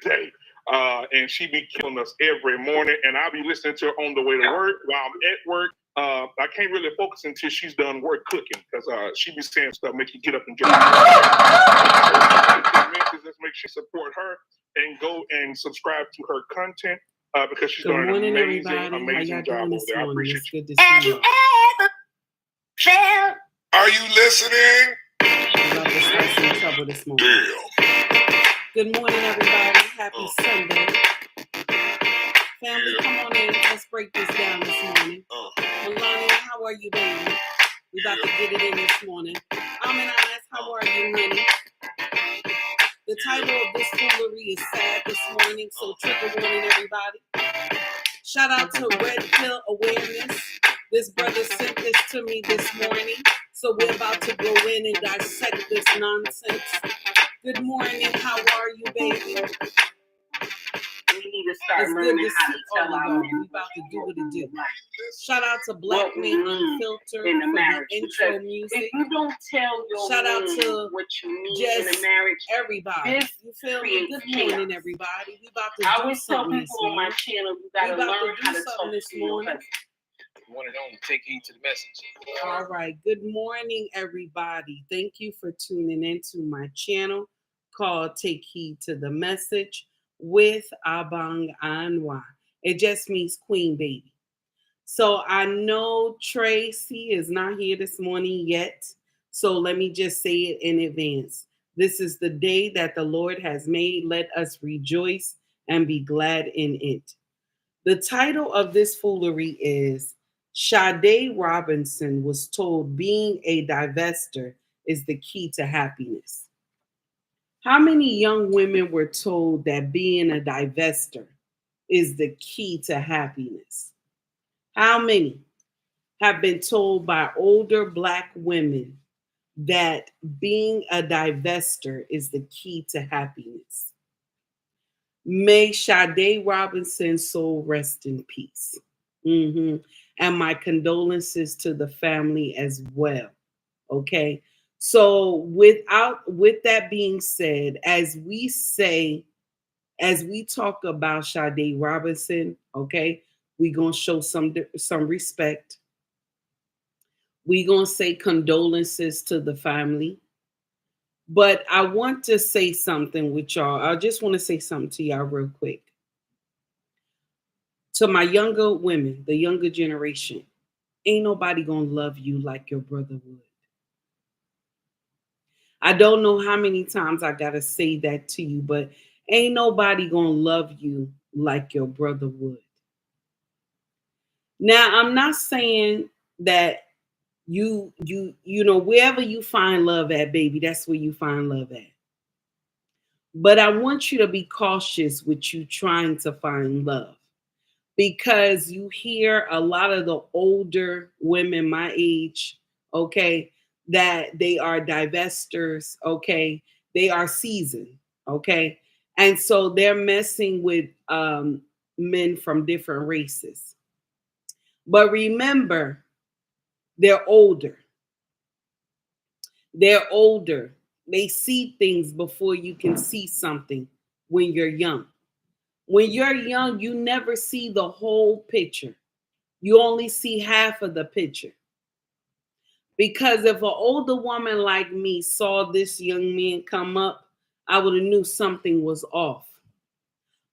day. And she be killing us every morning. And I'll be listening to her on the way to work while I'm at work. I can't really focus until she's done work cooking because she be saying stuff make you get up and jump. Let's make sure you support her and go and subscribe to her content because she's doing an amazing job over there. I appreciate you. Good to see you. Are you listening? About to start some trouble this morning. Damn. Good morning, everybody. Happy Sunday. Family, come on in. Let's break this down this morning. Melania, how are you, baby? We about to get it in this morning. Aminaz, how are you, honey? The title of this foolery is sad this morning, so trigger warning, everybody. Shout out to Red Pill Awareness. This brother sent this to me this morning, so we're about to go in and dissect this nonsense. Good morning. How are you, baby? We need to start learning how to tell our men. We about to do what it do. Shout out to Blackmen Unfiltered in the for marriage. the intro music. If you don't tell your shout out men to what you need just in a marriage, everybody. You feel me? Good morning, everybody. We about to I do always tell something people on my channel, you gotta learn how to talk this to your morning. husband. One and only, take heed to the message. All right. Good morning, everybody. Thank you for tuning into my channel called Take Heed to the Message with Abang Anwa. It just means Queen Baby. So I know Tracy is not here this morning yet. So let me just say it in advance. This is the day that the Lord has made. Let us rejoice and be glad in it. The title of this foolery is Sade Robinson was told being a divestor is the key to happiness. How many young women were told that being a divestor is the key to happiness? How many have been told by older Black women that being a divestor is the key to happiness? May Sade Robinson's soul rest in peace. And my condolences to the family as well. Okay. So with that being said, as we talk about Sade Robinson, okay, we're gonna show some respect. We're gonna say condolences to the family. But I want to say something with y'all. I just want to say something to y'all real quick. To my younger women, the younger generation, ain't nobody gonna love you like your brother would. I don't know how many times I gotta say that to you, but ain't nobody gonna love you like your brother would. Now, I'm not saying that you know, wherever you find love at, baby, that's where you find love at. But I want you to be cautious with you trying to find love. Because you hear a lot of the older women my age, okay, that they are divestors, okay, they are seasoned, okay, and so they're messing with men from different races. But remember, they're older. They're older. They see things before you can see something when you're young. When you're young, you never see the whole picture. You only see half of the picture. Because if an older woman like me saw this young man come up, I would have knew something was off.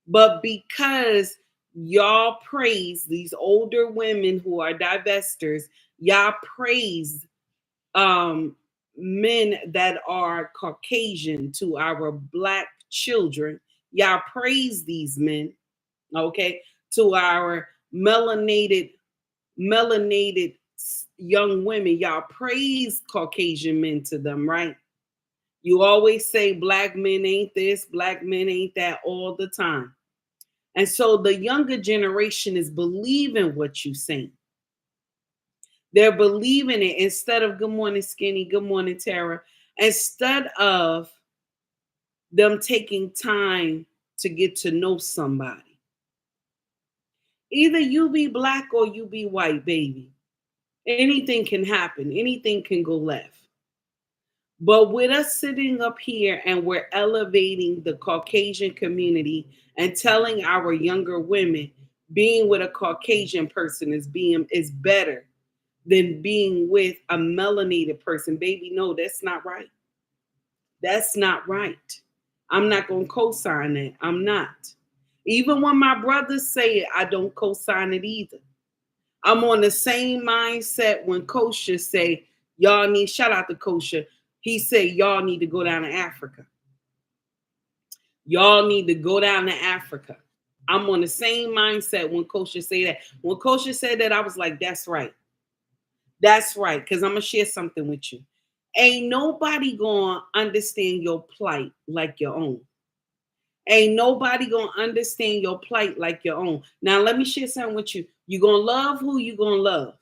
But because y'all praise these older women who are divestors, y'all praise men that are Caucasian to our Black children. Y'all praise these men, okay, to our melanated young women. Y'all praise Caucasian men to them, right? You always say Black men ain't this, Black men ain't that all the time. And so the younger generation is believing what you're saying. They're believing it instead of good morning, Skinny, good morning, Tara. Instead of them taking time to get to know somebody. Either you be Black or you be white, baby. Anything can happen. Anything can go left. But with us sitting up here and we're elevating the Caucasian community and telling our younger women being with a Caucasian person is better than being with a melanated person. Baby, no, that's not right. That's not right. I'm not going to co-sign that. I'm not. Even when my brothers say it, I don't co-sign it either. I'm on the same mindset when Kosha say, y'all need, shout out to Kosha. He said, y'all need to go down to Africa. Y'all need to go down to Africa. I'm on the same mindset when Kosha say that. When Kosha said that, I was like, that's right. That's right. Because I'm going to share something with you. Ain't nobody going to understand your plight like your own. Ain't nobody going to understand your plight like your own. Now, let me share something with you. You're going to love who you're going to love.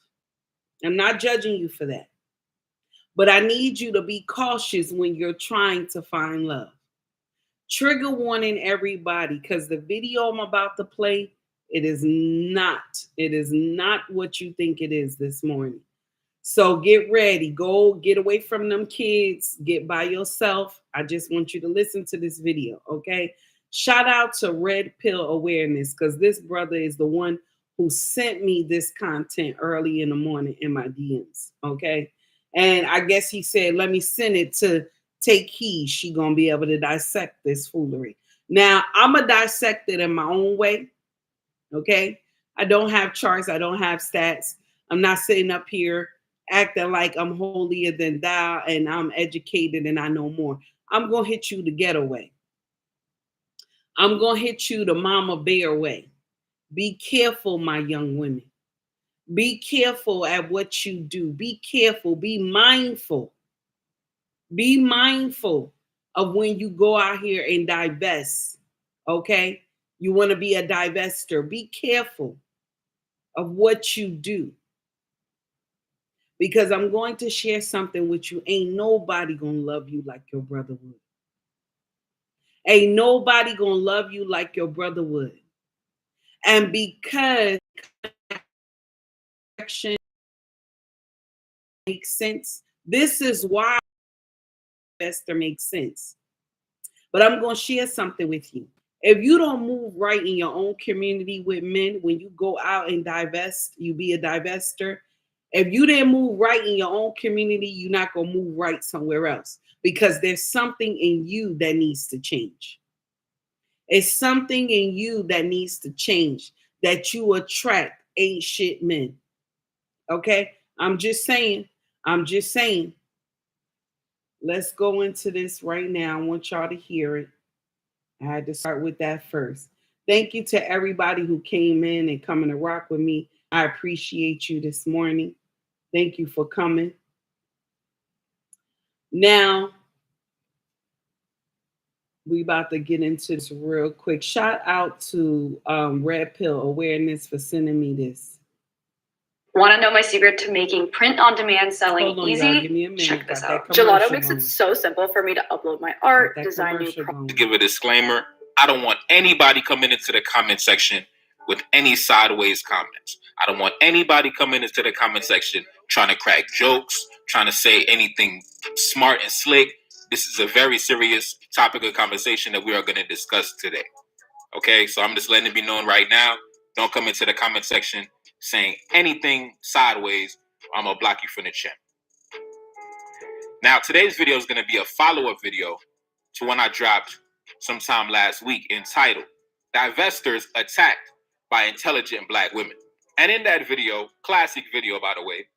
I'm not judging you for that. But I need you to be cautious when you're trying to find love. Trigger warning, everybody, because the video I'm about to play, it is not what you think it is this morning. So get ready. Go get away from them kids. Get by yourself. I just want you to listen to this video, okay? Shout out to Red Pill Awareness, because this brother is the one who sent me this content early in the morning in my DMs, okay? And I guess he said, let me send it to Take Heed. She gonna be able to dissect this foolery. Now, I'm going to dissect it in my own way, okay? I don't have charts. I don't have stats. I'm not sitting up here acting like I'm holier than thou and I'm educated and I know more. I'm going to hit you the ghetto way. I'm going to hit you the mama bear way. Be careful, my young women. Be careful at what you do. Be careful. Be mindful. Be mindful of when you go out here and divest, okay? You want to be a divestor. Be careful of what you do. Because I'm going to share something with you. Ain't nobody going to love you like your brother would. Ain't nobody going to love you like your brother would. And because action makes sense, this is why investor makes sense. But I'm going to share something with you. If you don't move right in your own community with men, when you go out and divest, you be a divestor. If you didn't move right in your own community, you're not going to move right somewhere else, because there's something in you that needs to change. It's something in you that needs to change, that you attract ain't shit men. Okay? I'm just saying. Let's go into this right now. I want y'all to hear it. I had to start with that first. Thank you to everybody who came in and coming to rock with me. I appreciate you this morning. Thank you for coming. Now, we about to get into this real quick. Shout out to Red Pill Awareness for sending me this. Want to know my secret to making print-on-demand selling easy? Give me a minute. Check this out. Gelato makes it so simple for me to upload my art, design new To give a disclaimer, I don't want anybody coming into the comment section with any sideways comments. I don't want anybody coming into the comment section trying to crack jokes, trying to say anything smart and slick. This is a very serious topic of conversation that we are going to discuss today. Okay, so I'm just letting it be known right now. Don't come into the comment section saying anything sideways, or I'm going to block you from the chat. Now, today's video is going to be a follow-up video to one I dropped sometime last week entitled Divestors Attacked by Intelligent Black Women. And in that video, classic video, by the way,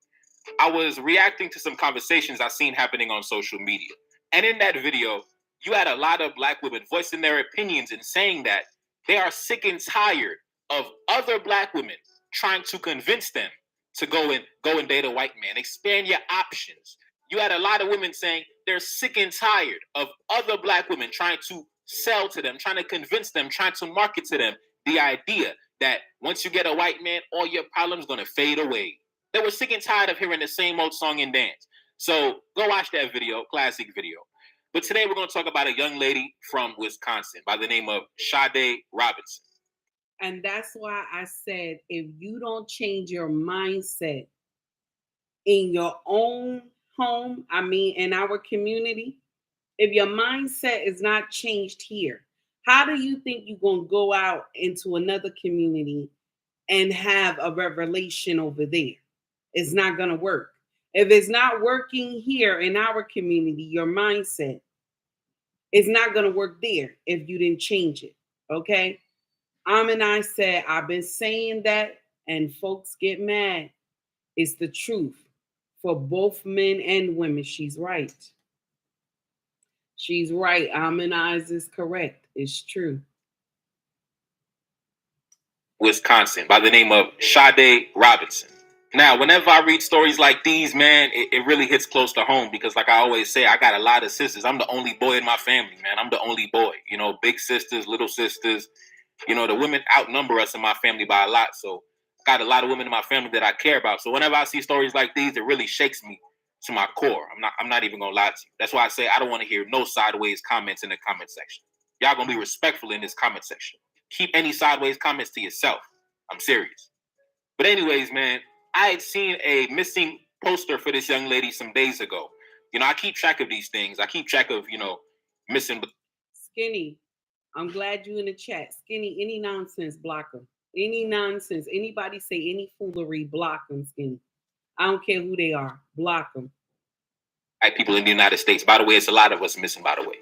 I was reacting to some conversations I seen happening on social media. And in that video, you had a lot of Black women voicing their opinions and saying that they are sick and tired of other Black women trying to convince them to go and date a white man. Expand your options. You had a lot of women saying they're sick and tired of other Black women trying to sell to them, trying to convince them, trying to market to them the idea that once you get a white man, all your problems going to fade away. They were sick and tired of hearing the same old song and dance. So go watch that video, classic video. But today we're going to talk about a young lady from Wisconsin by the name of Sade Robinson. And that's why I said, if you don't change your mindset in your own home, in our community, if your mindset is not changed here, how do you think you're going to go out into another community and have a revelation over there? It's not going to work. If it's not working here in our community, your mindset is not going to work there if you didn't change it. Okay? And I said, I've been saying that, and folks get mad. It's the truth for both men and women. She's right. She's right. Eyes is correct. It's true. Wisconsin, by the name of Sade Robinson. Now, whenever I read stories like these, man, it really hits close to home because, like I always say, I got a lot of sisters. I'm the only boy in my family, man. I'm the only boy. You know, big sisters, little sisters. You know, the women outnumber us in my family by a lot. So I got a lot of women in my family that I care about. So whenever I see stories like these, it really shakes me to my core. I'm not even gonna lie to you. That's why I say I don't want to hear no sideways comments in the comment section. Y'all gonna be respectful in this comment section. Keep any sideways comments to yourself. I'm serious. But anyways, man, I had seen a missing poster for this young lady some days ago. You know, I keep track of these things. I keep track of, missing. Skinny, I'm glad you in the chat. Skinny, any nonsense, block them. Any nonsense. Anybody say any foolery, block them, Skinny. I don't care who they are. Block them. People in the United States. By the way, it's a lot of us missing, by the way.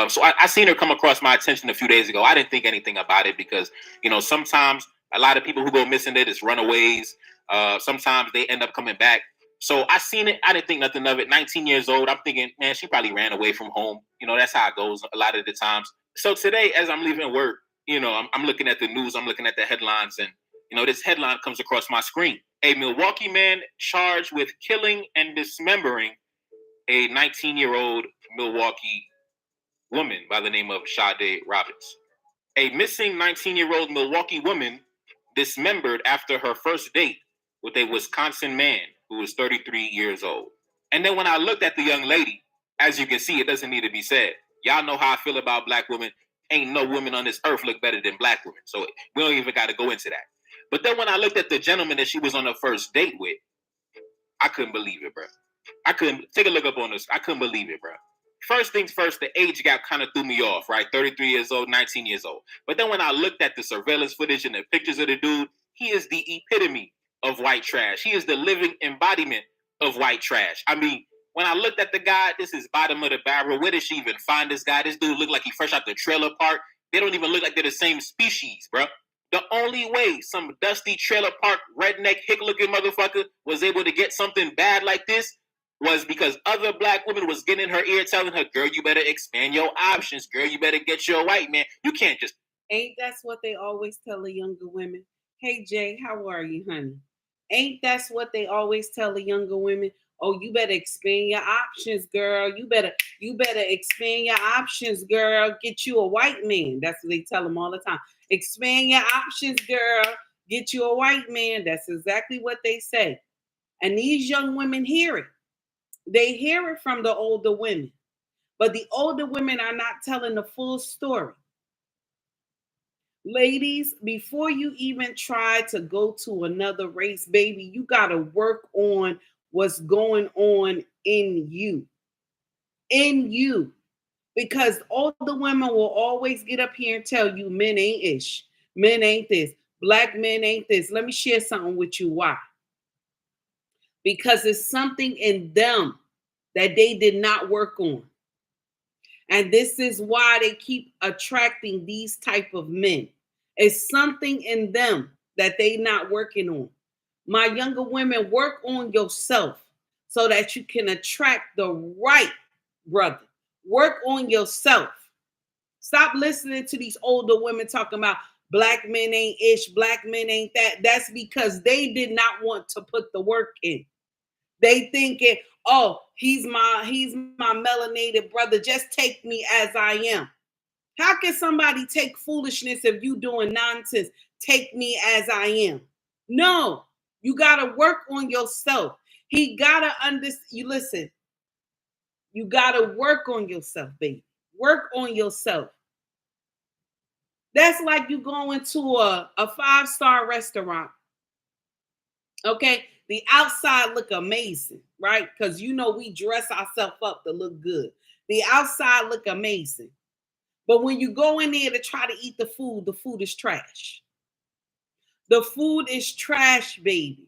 So I seen her come across my attention a few days ago. I didn't think anything about it because, sometimes a lot of people who go missing, they're just runaways. Sometimes they end up coming back. So I seen it. I didn't think nothing of it. 19 years old. I'm thinking, man, she probably ran away from home. That's how it goes a lot of the times. So today, as I'm leaving work, I'm looking at the news. I'm looking at the headlines. And, this headline comes across my screen. A Milwaukee man charged with killing and dismembering a 19-year-old Milwaukee woman by the name of Sade Robinson. A missing 19-year-old Milwaukee woman dismembered after her first date with a Wisconsin man who was 33 years old. And then when I looked at the young lady, as you can see, it doesn't need to be said. Y'all know how I feel about black women. Ain't no women on this earth look better than black women. So we don't even got to go into that. But then when I looked at the gentleman that she was on her first date with, I couldn't believe it, bro. I couldn't take a look up on this. I couldn't believe it, bro. First things first, the age gap kind of threw me off, right? 33 years old, 19 years old. But then when I looked at the surveillance footage and the pictures of the dude, he is the epitome of white trash. He is the living embodiment of white trash. I mean, when I looked at the guy, this is bottom of the barrel. Where did she even find this guy? This dude looked like he fresh out the trailer park. They don't even look like they're the same species, bro. The only way some dusty trailer park redneck hick-looking motherfucker was able to get something bad like this was because other black women was getting in her ear telling her, girl, you better expand your options. Girl, you better get your white man. You can't just... Ain't that's what they always tell the younger women? Hey, Jay, how are you, honey? Ain't that's what they always tell the younger women? Oh, you better expand your options, girl. You better expand your options, girl. Get you a white man. That's what they tell them all the time. Expand your options, girl. Get you a white man. That's exactly what they say. And these young women hear it. They hear it from the older women. But the older women are not telling the full story. Ladies, before you even try to go to another race, baby, you got to work on what's going on in you. In you. Because all the women will always get up here and tell you men ain't ish. Men ain't this. Black men ain't this. Let me share something with you. Why? Because it's something in them that they did not work on. And this is why they keep attracting these type of men. It's something in them that they not working on. My younger women, work on yourself so that you can attract the right brother. Work on yourself. Stop listening to these older women talking about black men ain't ish, black men ain't that. That's because they did not want to put the work in. They thinking, oh, he's my melanated brother. Just take me as I am. How can somebody take foolishness if you doing nonsense? Take me as I am. No, you got to work on yourself. He got to understand. You listen. You got to work on yourself, baby. Work on yourself. That's like you going to a 5-star restaurant. Okay. The outside look amazing, right? Because you know we dress ourselves up to look good. The outside look amazing. But when you go in there to try to eat the food is trash. The food is trash, baby.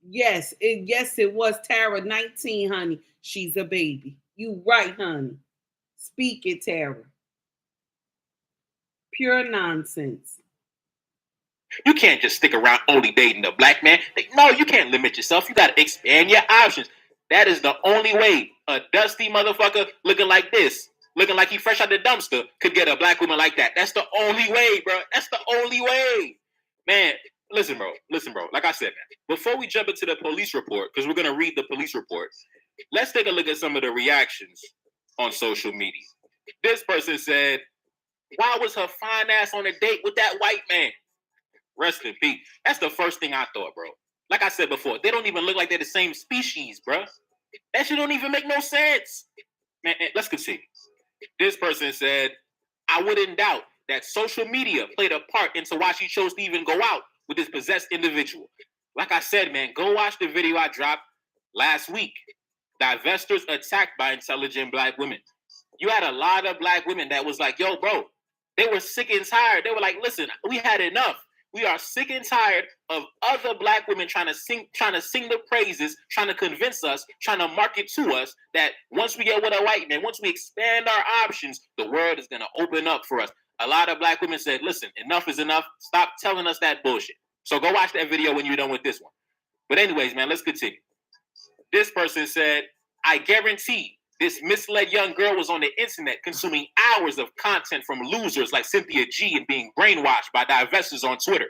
Yes, it was Tara 19, honey. She's a baby. You right, honey. Speak it, Tara. Pure nonsense. You can't just stick around only dating a black man. No, you can't limit yourself. You got to expand your options. That is the only way a dusty motherfucker looking like this, looking like he fresh out the dumpster, could get a black woman like that. That's the only way, bro. That's the only way. Man, listen, bro. Like I said, man, before we jump into the police report, because we're going to read the police report, let's take a look at some of the reactions on social media. This person said, why was her fine ass on a date with that white man? Rest in peace. That's the first thing I thought, bro. Like I said before, they don't even look like they're the same species, bro. That shit don't even make no sense. Man, let's continue. This person said, I wouldn't doubt that social media played a part into why she chose to even go out with this possessed individual. Like I said, man, go watch the video I dropped last week. Divestors attacked by intelligent black women. You had a lot of black women that was like, yo, bro, they were sick and tired. They were like, listen, we had enough. We are sick and tired of other black women trying to sing the praises, trying to convince us, trying to market to us that once we get with a white man, once we expand our options, the world is going to open up for us. A lot of black women said, listen, enough is enough. Stop telling us that bullshit. So go watch that video when you're done with this one. But anyways, man, let's continue. This person said, I guarantee this misled young girl was on the internet consuming hours of content from losers like Cynthia G and being brainwashed by divestors on Twitter.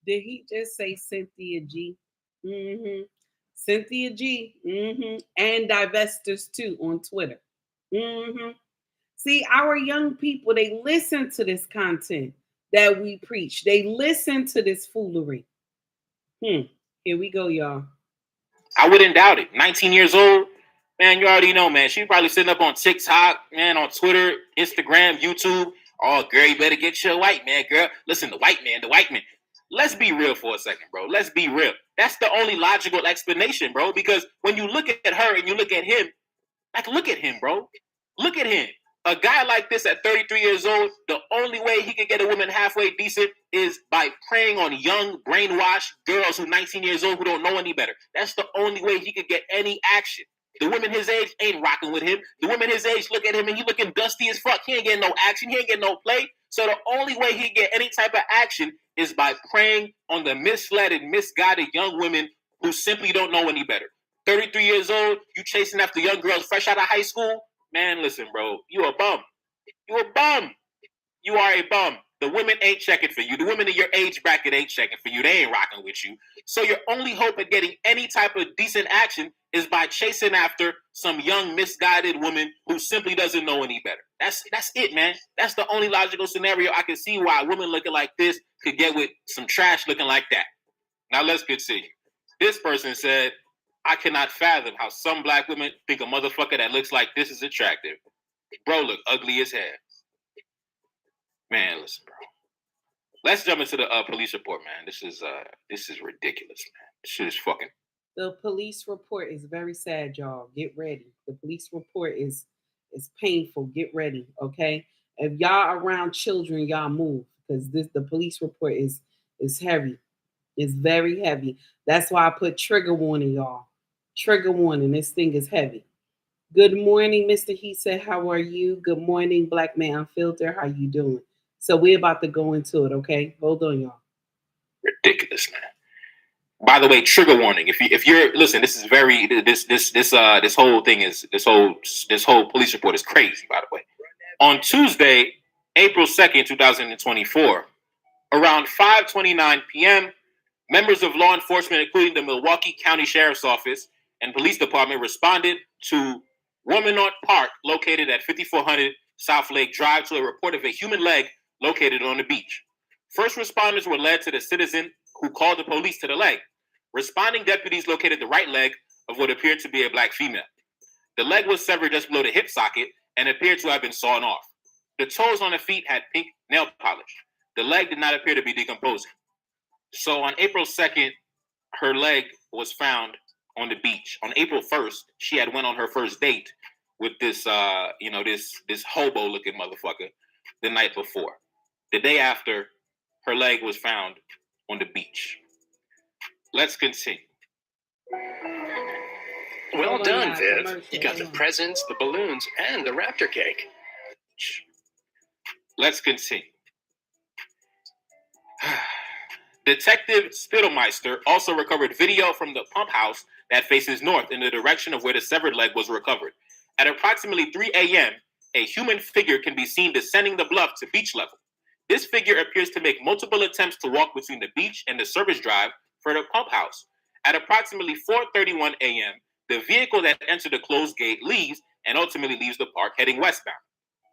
Did he just say Cynthia G? Mm-hmm. Cynthia G. Mm-hmm. And divestors too on Twitter. Mm-hmm. See, our young people, they listen to this content that we preach. They listen to this foolery. Here we go, y'all. I wouldn't doubt it. 19 years old. Man, you already know, man. She probably sitting up on TikTok, man, on Twitter, Instagram, YouTube. Oh, girl, you better get your white man, girl. Listen, the white man. Let's be real for a second, bro. Let's be real. That's the only logical explanation, bro. Because when you look at her and you look at him, like, look at him, bro. Look at him. A guy like this at 33 years old, the only way he could get a woman halfway decent is by preying on young, brainwashed girls who are 19 years old who don't know any better. That's the only way he could get any action. The women his age ain't rocking with him. The women his age look at him and he looking dusty as fuck. He ain't getting no action. He ain't getting no play. So the only way he get any type of action is by preying on the misled and misguided young women who simply don't know any better. 33 years old, you chasing after young girls fresh out of high school? Man, listen, bro. You a bum. You a bum. You are a bum. The women ain't checking for you. The women in your age bracket ain't checking for you. They ain't rocking with you. So your only hope of getting any type of decent action is by chasing after some young, misguided woman who simply doesn't know any better. That's it, man. That's the only logical scenario I can see why a woman looking like this could get with some trash looking like that. Now let's continue. This person said, I cannot fathom how some black women think a motherfucker that looks like this is attractive. Bro look ugly as hell. Man, listen, bro. Let's jump into the police report, man. This is ridiculous, man. This shit is fucking. The police report is very sad, y'all. Get ready. The police report is painful. Get ready, okay? If y'all around children, y'all move because the police report is heavy. It's very heavy. That's why I put trigger warning, y'all. Trigger warning. This thing is heavy. Good morning, Mr. He said, how are you? Good morning, Black Man Unfiltered. How you doing? So we're about to go into it, okay? Hold on, y'all. Ridiculous, man. By the way, trigger warning. If you're listen, this is very this whole thing is this whole police report is crazy, by the way. On Tuesday, April 2nd, 2024, around 5:29 p.m., members of law enforcement, including the Milwaukee County Sheriff's Office and Police Department, responded to Womenot Park, located at 5400 South Lake Drive, to a report of a human leg located on the beach. First responders were led to the citizen who called the police to the leg. Responding deputies located the right leg of what appeared to be a black female. The leg was severed just below the hip socket and appeared to have been sawn off. The toes on the feet had pink nail polish. The leg did not appear to be decomposing. So on April 2nd, her leg was found on the beach. On April 1st, she had went on her first date with this, this hobo-looking motherfucker the night before. The day after, her leg was found on the beach. Let's continue. Well done, Viv. You got the presents, the balloons, and the raptor cake. Let's continue. Detective Spittelmeister also recovered video from the pump house that faces north in the direction of where the severed leg was recovered. At approximately 3 a.m., a human figure can be seen descending the bluff to beach level. This figure appears to make multiple attempts to walk between the beach and the service drive for the pump house. At approximately 4:31 a.m., the vehicle that entered the closed gate leaves and ultimately leaves the park heading westbound.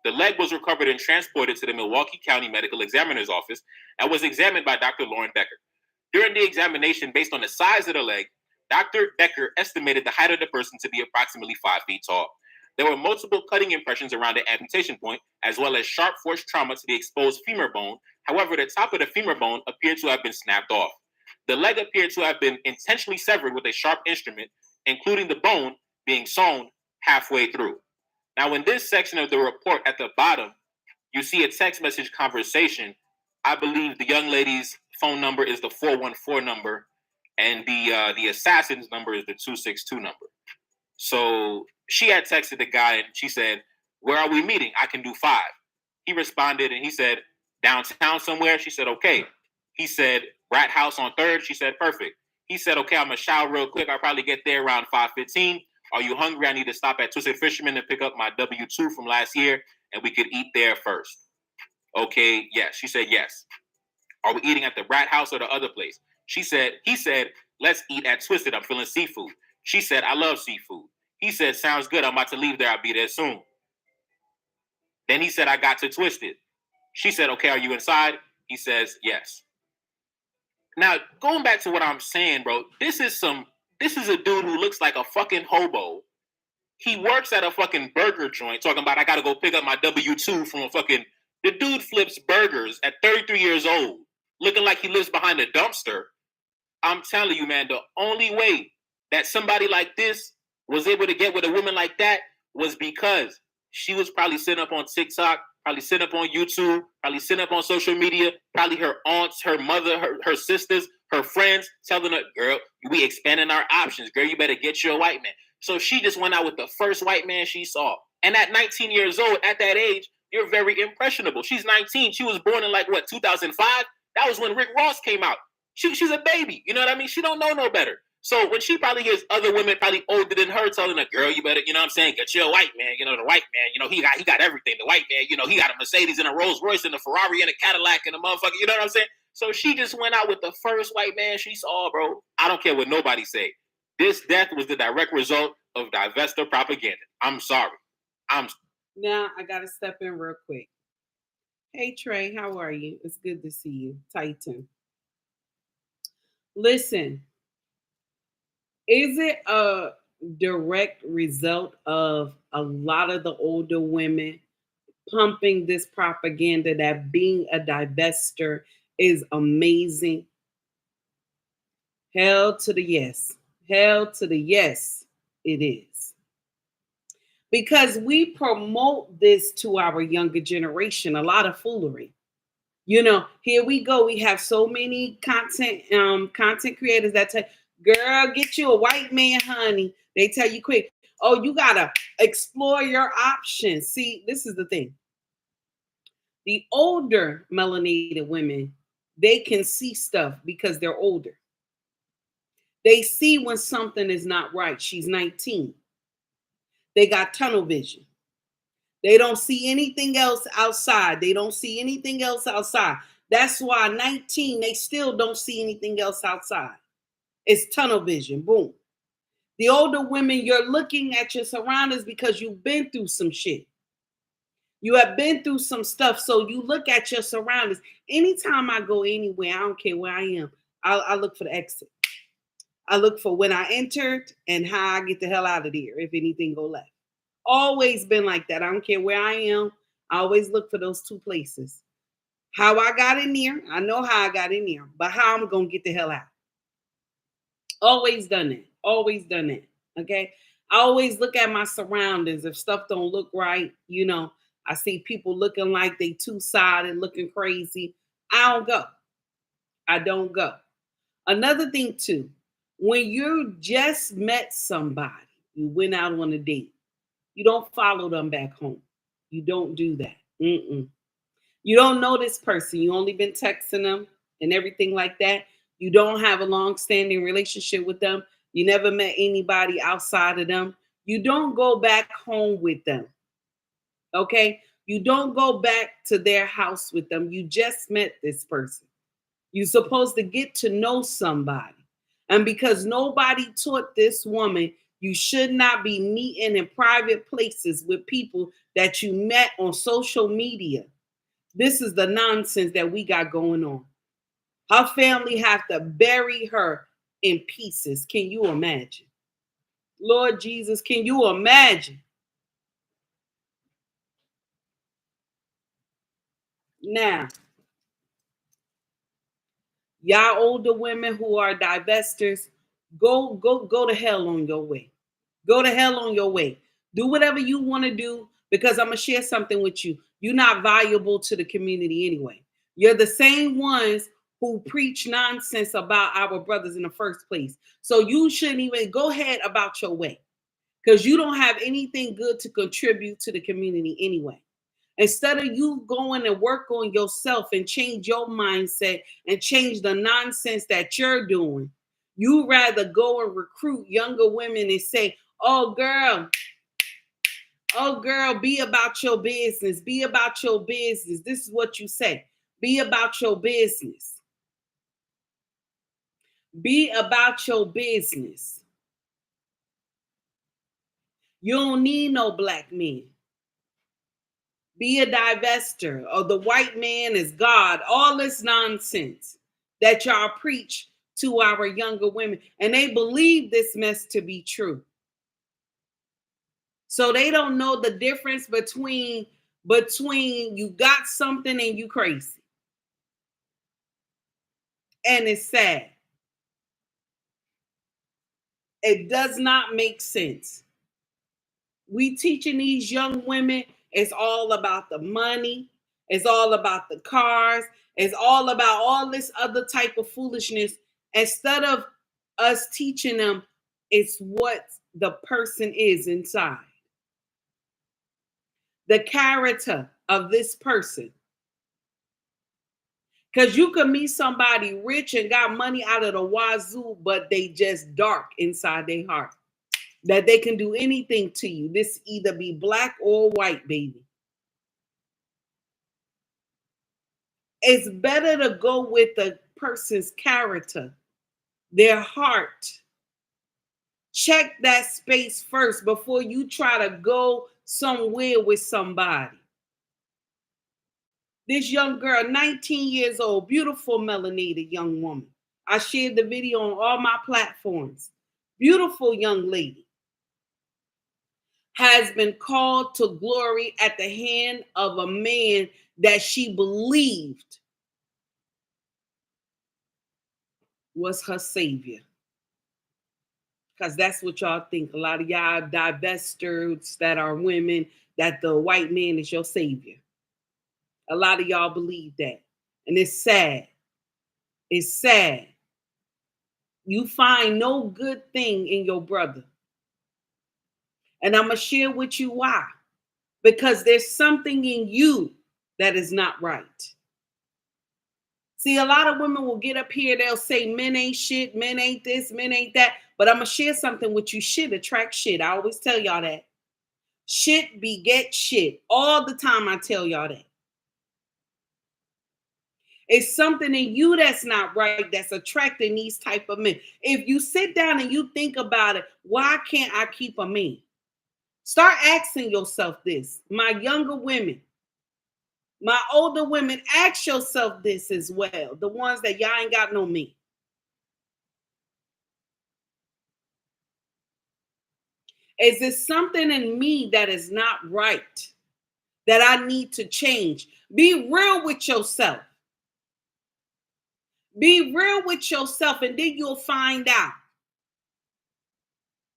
The leg was recovered and transported to the Milwaukee County Medical Examiner's office and was examined by Dr. Lauren Becker. During the examination, based on the size of the leg, Dr. Becker estimated the height of the person to be approximately 5 feet tall. There were multiple cutting impressions around the amputation point, as well as sharp force trauma to the exposed femur bone. However, the top of the femur bone appeared to have been snapped off. The leg appeared to have been intentionally severed with a sharp instrument, including the bone being sewn halfway through. Now, in this section of the report at the bottom, you see a text message conversation. I believe the young lady's phone number is the 414 number, and the assassin's number is the 262 number. So she had texted the guy, and she said, "Where are we meeting? I can do 5." He responded, and he said, "Downtown somewhere?" She said, "Okay." He said, "Rat House on 3rd?" She said, "Perfect." He said, "Okay, I'm going to shower real quick. I'll probably get there around 5:15. Are you hungry? I need to stop at Twisted Fisherman and pick up my W-2 from last year, and we could eat there first." Okay, yes. She said, yes. "Are we eating at the Rat House or the other place?" He said, "Let's eat at Twisted. I'm feeling seafood." She said, "I love seafood." He said, "Sounds good. I'm about to leave there. I'll be there soon." Then he said, "I got to Twisted." She said, "Okay, are you inside?" He says, "Yes." Now, going back to what I'm saying, bro, this is a dude who looks like a fucking hobo. He works at a fucking burger joint talking about, "I got to go pick up my W-2 from a fucking..." The dude flips burgers at 33 years old, looking like he lives behind a dumpster. I'm telling you, man, the only way that somebody like this was able to get with a woman like that was because she was probably sitting up on TikTok, probably sitting up on YouTube, probably sitting up on social media, probably her aunts, her mother, her sisters, her friends telling her, "Girl, we expanding our options. Girl, you better get you a white man." So she just went out with the first white man she saw. And at 19 years old, at that age, you're very impressionable. She's 19. She was born in 2005? That was when Rick Ross came out. She's a baby. You know what I mean? She don't know no better. So when she probably hears other women probably older than her telling her, "Girl, you better, you know what I'm saying, get you a white man." The white man, he got everything. The white man, he got a Mercedes and a Rolls Royce and a Ferrari and a Cadillac and a motherfucker, you know what I'm saying? So she just went out with the first white man she saw, bro. I don't care what nobody say. This death was the direct result of Divestor propaganda. I'm sorry. Now I gotta step in real quick. Hey Trey, how are you? It's good to see you. Titan. Listen, is it a direct result of a lot of the older women pumping this propaganda that being a divestor is amazing? Hell to the yes. Hell to the yes, it is. Because we promote this to our younger generation, a lot of foolery. Here we go. We have so many content creators that tell, "Girl, get you a white man, honey." They tell you quick, "Oh, you gotta explore your options." See, this is the thing. The older melanated women, they can see stuff because they're older. They see when something is not right. She's 19. They got tunnel vision. They don't see anything else outside. That's why 19, they still don't see anything else outside. It's tunnel vision. Boom. The older women, you're looking at your surroundings because you've been through some shit. You have been through some stuff, so you look at your surroundings. Anytime I go anywhere, I don't care where I am, I look for the exit. I look for when I entered and how I get the hell out of there if anything go left. Always been like that. I don't care where I am. I always look for those two places. How I got in there, I know how I got in there, but how I'm going to get the hell out. Always done it. Always done it. Okay. I always look at my surroundings. If stuff don't look right, you know, I see people looking like they two-sided, looking crazy. I don't go. I don't go. Another thing too, when you just met somebody, you went out on a date, you don't follow them back home. You don't do that. Mm-mm. You don't know this person. You only been texting them and everything like that. You don't have a long-standing relationship with them. You never met anybody outside of them. You don't go back home with them. Okay? You don't go back to their house with them. You just met this person. You're supposed to get to know somebody. And because nobody taught this woman, you should not be meeting in private places with people that you met on social media. This is the nonsense that we got going on. Her family have to bury her in pieces. Can you imagine? Lord Jesus, can you imagine? Now, y'all older women who are divestors, go to hell on your way. Go to hell on your way. Do whatever you want to do, because I'm going to share something with you. You're not valuable to the community anyway. You're the same ones who preach nonsense about our brothers in the first place. So you shouldn't even go ahead about your way, because you don't have anything good to contribute to the community anyway. Instead of you going and work on yourself and change your mindset and change the nonsense that you're doing, you rather go and recruit younger women and say, oh girl, be about your business. Be about your business. This is what you say. Be about your business. Be about your business. You don't need no black men. Be a divestor, or the white man is God. All this nonsense that y'all preach to our younger women. And they believe this mess to be true. So they don't know the difference between you got something and you crazy. And it's sad. It does not make sense. We teaching these young women, it's all about the money. It's all about the cars. It's all about all this other type of foolishness. Instead of us teaching them, it's what the person is inside. The character of this person. Because you can meet somebody rich and got money out of the wazoo, but they just dark inside their heart. That they can do anything to you. This either be black or white, baby. It's better to go with the person's character, their heart. Check that space first before you try to go somewhere with somebody. This young girl, 19 years old, beautiful melanated young woman. I shared the video on all my platforms. Beautiful young lady. Has been called to glory at the hand of a man that she believed was her savior. Because that's what y'all think. A lot of y'all divestors that are women, that the white man is your savior. A lot of y'all believe that. And it's sad. It's sad. You find no good thing in your brother. And I'm going to share with you why. Because there's something in you that is not right. See, a lot of women will get up here, they'll say men ain't shit, men ain't this, men ain't that. But I'm going to share something with you. Shit attracts shit. I always tell y'all that. Shit beget shit. All the time I tell y'all that. It's something in you that's not right that's attracting these type of men. If you sit down and you think about it, why can't I keep a man? Start asking yourself this. My younger women, my older women, ask yourself this as well. The ones that y'all ain't got no me. Is there something in me that is not right? that I need to change. Be real with yourself. Be real with yourself, and then you'll find out.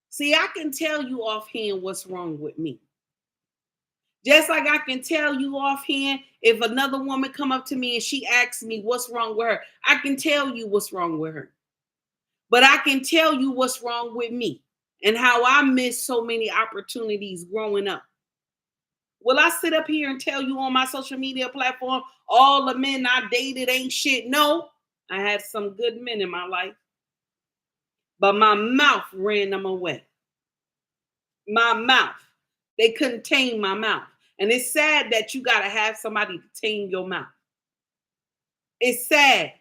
See, I can tell you offhand what's wrong with me. Just like I can tell you offhand, if another woman come up to me and she asks me what's wrong with her, I can tell you what's wrong with her. But I can tell you what's wrong with me and how I missed so many opportunities growing up. Will I sit up here and tell you on my social media platform, all the men I dated ain't shit? No, I had some good men in my life, but my mouth ran them away. My mouth. They couldn't tame my mouth. And it's sad that you got to have somebody to tame your mouth. It's sad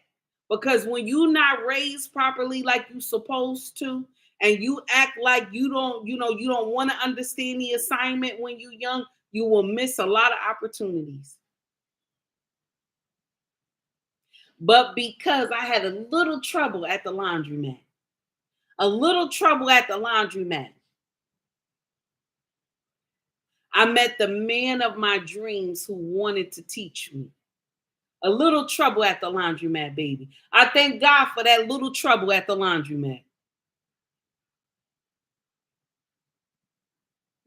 because when you're not raised properly like you're supposed to, and you act like you don't want to understand the assignment when you're young, you will miss a lot of opportunities. But because I had a little trouble at the laundromat, I met the man of my dreams who wanted to teach me. A little trouble at the laundromat, baby. I thank God for that little trouble at the laundromat.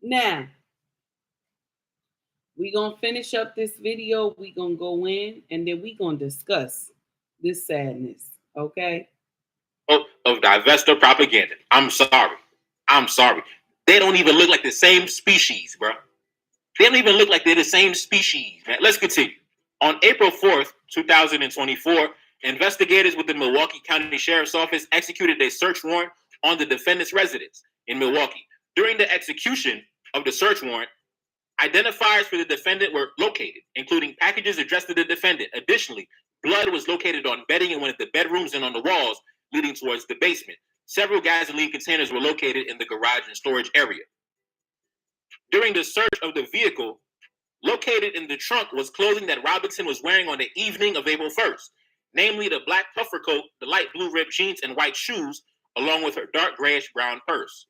Now, we're going to finish up this video. We're going to go in, and then we're going to discuss this sadness, okay? Of Divestor propaganda. I'm sorry. They don't even look like the same species, bro. They don't even look like they're the same species, man. Let's continue. On April 4th, 2024, investigators with the Milwaukee County Sheriff's Office executed a search warrant on the defendant's residence in Milwaukee. During the execution of the search warrant, identifiers for the defendant were located, including packages addressed to the defendant. Additionally, blood was located on bedding in one of the bedrooms and on the walls leading towards the basement. Several gasoline containers were located in the garage and storage area. During the search of the vehicle, located in the trunk was clothing that Robinson was wearing on the evening of April 1st, namely the black puffer coat, the light blue ripped jeans, and white shoes, along with her dark grayish brown purse.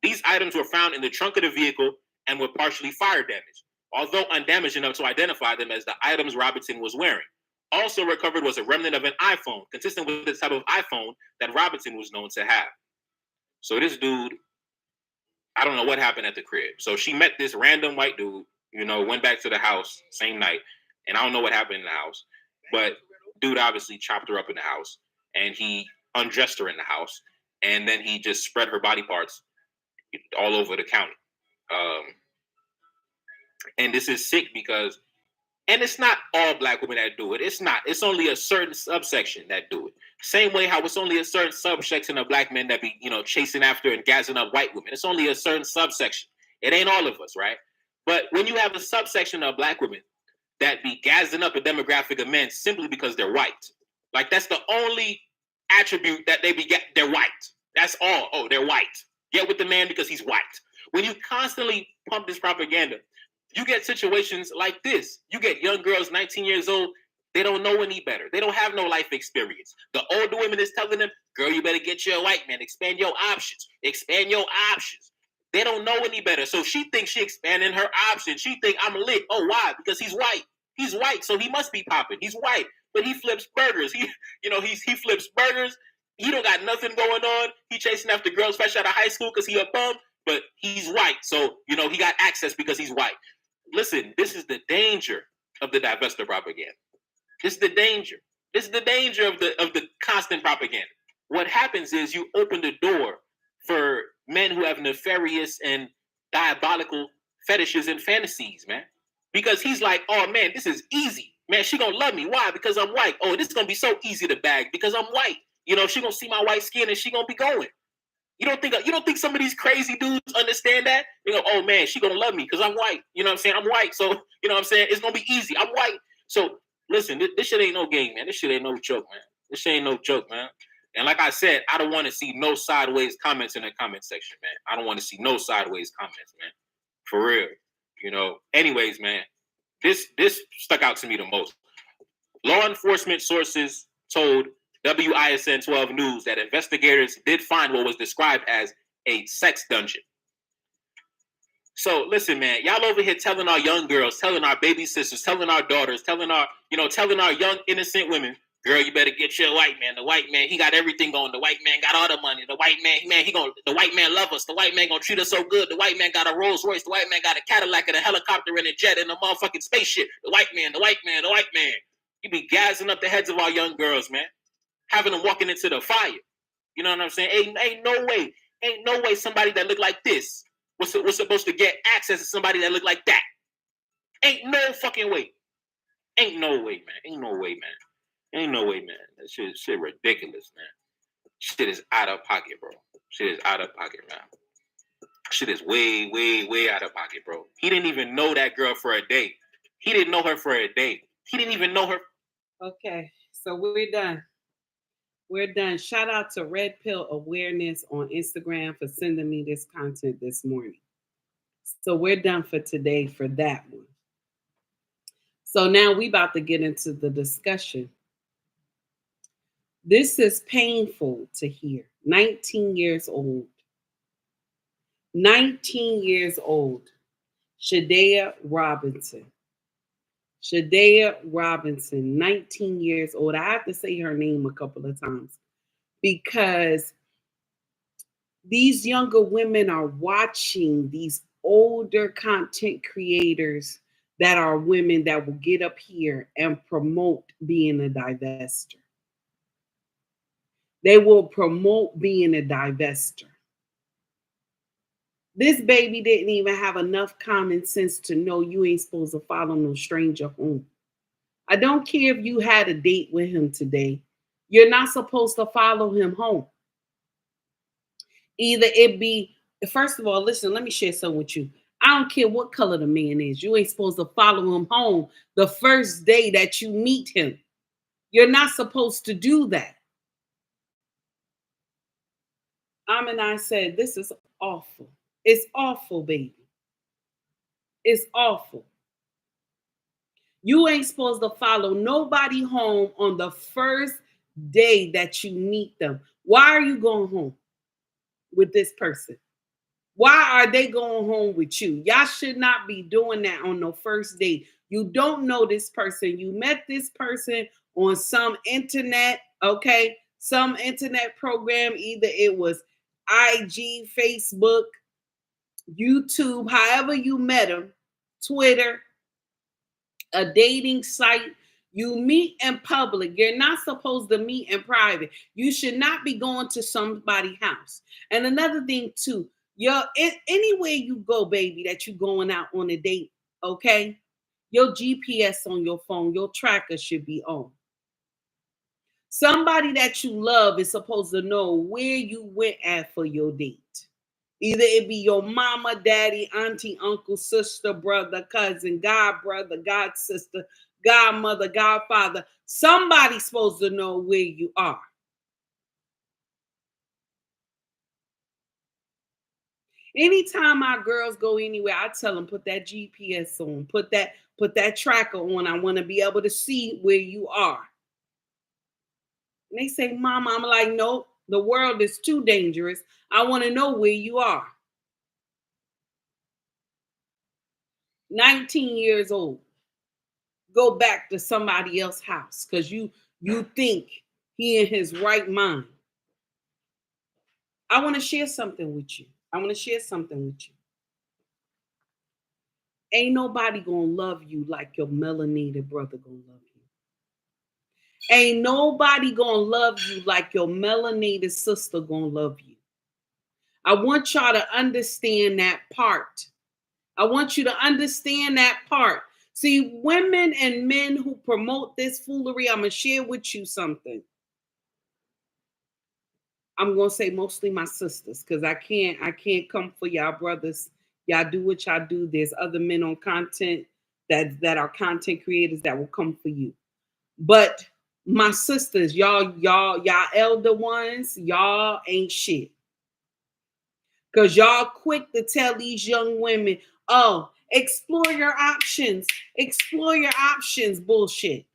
These items were found in the trunk of the vehicle and were partially fire damaged, although undamaged enough to identify them as the items Robinson was wearing. Also recovered was a remnant of an iPhone, consistent with the type of iPhone that Robinson was known to have. So this dude, I don't know what happened at the crib. So she met this random white dude, went back to the house same night, and I don't know what happened in the house, but dude obviously chopped her up in the house, and he undressed her in the house, and then he just spread her body parts all over the county. And this is sick because, and it's not all black women that do it. It's not. It's only a certain subsection that do it. Same way how it's only a certain subsection of black men that be, chasing after and gassing up white women. It's only a certain subsection. It ain't all of us, right? But when you have a subsection of black women that be gassing up a demographic of men simply because they're white, like that's the only attribute that they're white. That's all. Oh, they're white. Get with the man because he's white. When you constantly pump this propaganda, you get situations like this. You get young girls, 19 years old, they don't know any better. They don't have no life experience. The older women is telling them, girl, you better get you a white man. Expand your options. Expand your options. They don't know any better. So she thinks she expanding her options. She think I'm lit. Oh, why? Because he's white. He's white, so he must be popping. He's white, but he flips burgers. He flips burgers. He don't got nothing going on. He chasing after girls fresh out of high school because he a bum, but he's white. So, he got access because he's white. Listen, this is the danger of the Divestor propaganda. This is the danger. This is the danger of the constant propaganda. What happens is you open the door for men who have nefarious and diabolical fetishes and fantasies, man. Because he's like, oh man, this is easy. Man, she gonna love me. Why? Because I'm white. Oh, this is gonna be so easy to bag because I'm white. She gonna see my white skin and she gonna be going. You don't think some of these crazy dudes understand that? Oh man, she gonna love me because I'm white. You know what I'm saying? I'm white, so it's gonna be easy. I'm white. So listen, this shit ain't no game, man. This shit ain't no joke, man. This shit ain't no joke, man. And like I said, I don't want to see no sideways comments in the comment section, man. I don't want to see no sideways comments, man. For real. Anyways, man, this stuck out to me the most. Law enforcement sources told WISN 12 News that investigators did find what was described as a sex dungeon. So listen, man, y'all over here telling our young girls, telling our baby sisters, telling our daughters, telling our young innocent women, girl, you better get your white man. The white man, he got everything going. The white man got all the money. The white man, the white man love us. The white man gonna treat us so good. The white man got a Rolls Royce. The white man got a Cadillac and a helicopter and a jet and a motherfucking spaceship. The white man, the white man, the white man. You be gassing up the heads of our young girls, man, having them walking into the fire. You know what I'm saying? Ain't no way somebody that look like this was supposed to get access to somebody that look like that. Ain't no fucking way. Ain't no way, man. Ain't no way, man. That shit ridiculous, man. Shit is out of pocket, bro. Shit is out of pocket, man. Shit is way, way, way out of pocket, bro. He didn't even know that girl for a day. He didn't know her for a day. He didn't even know her. Okay, so we're done. We're done. Shout out to Red Pill Awareness on Instagram for sending me this content this morning. So we're done for today for that one. So now we about to get into the discussion. This is painful to hear. 19 years old. 19 years old. Sade Robinson. Sade Robinson, 19 years old. I have to say her name a couple of times because these younger women are watching these older content creators that are women that will get up here and promote being a divestor. They will promote being a divestor. This baby didn't even have enough common sense to know you ain't supposed to follow no stranger home. I don't care if you had a date with him today. You're not supposed to follow him home. Either it be, first of all, listen, let me share something with you. I don't care what color the man is. You ain't supposed to follow him home the first day that you meet him. You're not supposed to do that. And I said, this is awful. It's awful, baby. It's awful. You ain't supposed to follow nobody home on the first day that you meet them. Why are you going home with this person? Why are they going home with you? Y'all should not be doing that on the first date. You don't know this person. You met this person on some internet, okay? Some internet program. Either it was IG, Facebook, YouTube, however you met them, Twitter, a dating site. You meet in public. You're not supposed to meet in private. You should not be going to somebody's house. And another thing too, anywhere you go, baby, that you going out on a date, okay? Your GPS on your phone, your tracker should be on. Somebody that you love is supposed to know where you went at for your date. Either it be your mama, daddy, auntie, uncle, sister, brother, cousin, god brother, god sister, godmother, godfather. Somebody's supposed to know where you are. Anytime our girls go anywhere, I tell them, put that GPS on, put that tracker on. I want to be able to see where you are. And they say, Mama, I'm like, nope, the world is too dangerous. I want to know where you are. 19 years old. Go back to somebody else's house because you think he in his right mind. I want to share something with you. Ain't nobody gonna love you like your melanated brother gonna love you. Ain't nobody gonna love you like your melanated sister gonna love you. I want y'all to understand that part. I want you to understand that part. See, women and men who promote this foolery, I'm going to share with you something. I'm going to say mostly my sisters because I can't come for y'all brothers. Y'all do what y'all do. There's other men on content that are content creators that will come for you. But my sisters, y'all elder ones, y'all ain't shit. Because y'all quick to tell these young women, oh, explore your options. Explore your options, bullshit.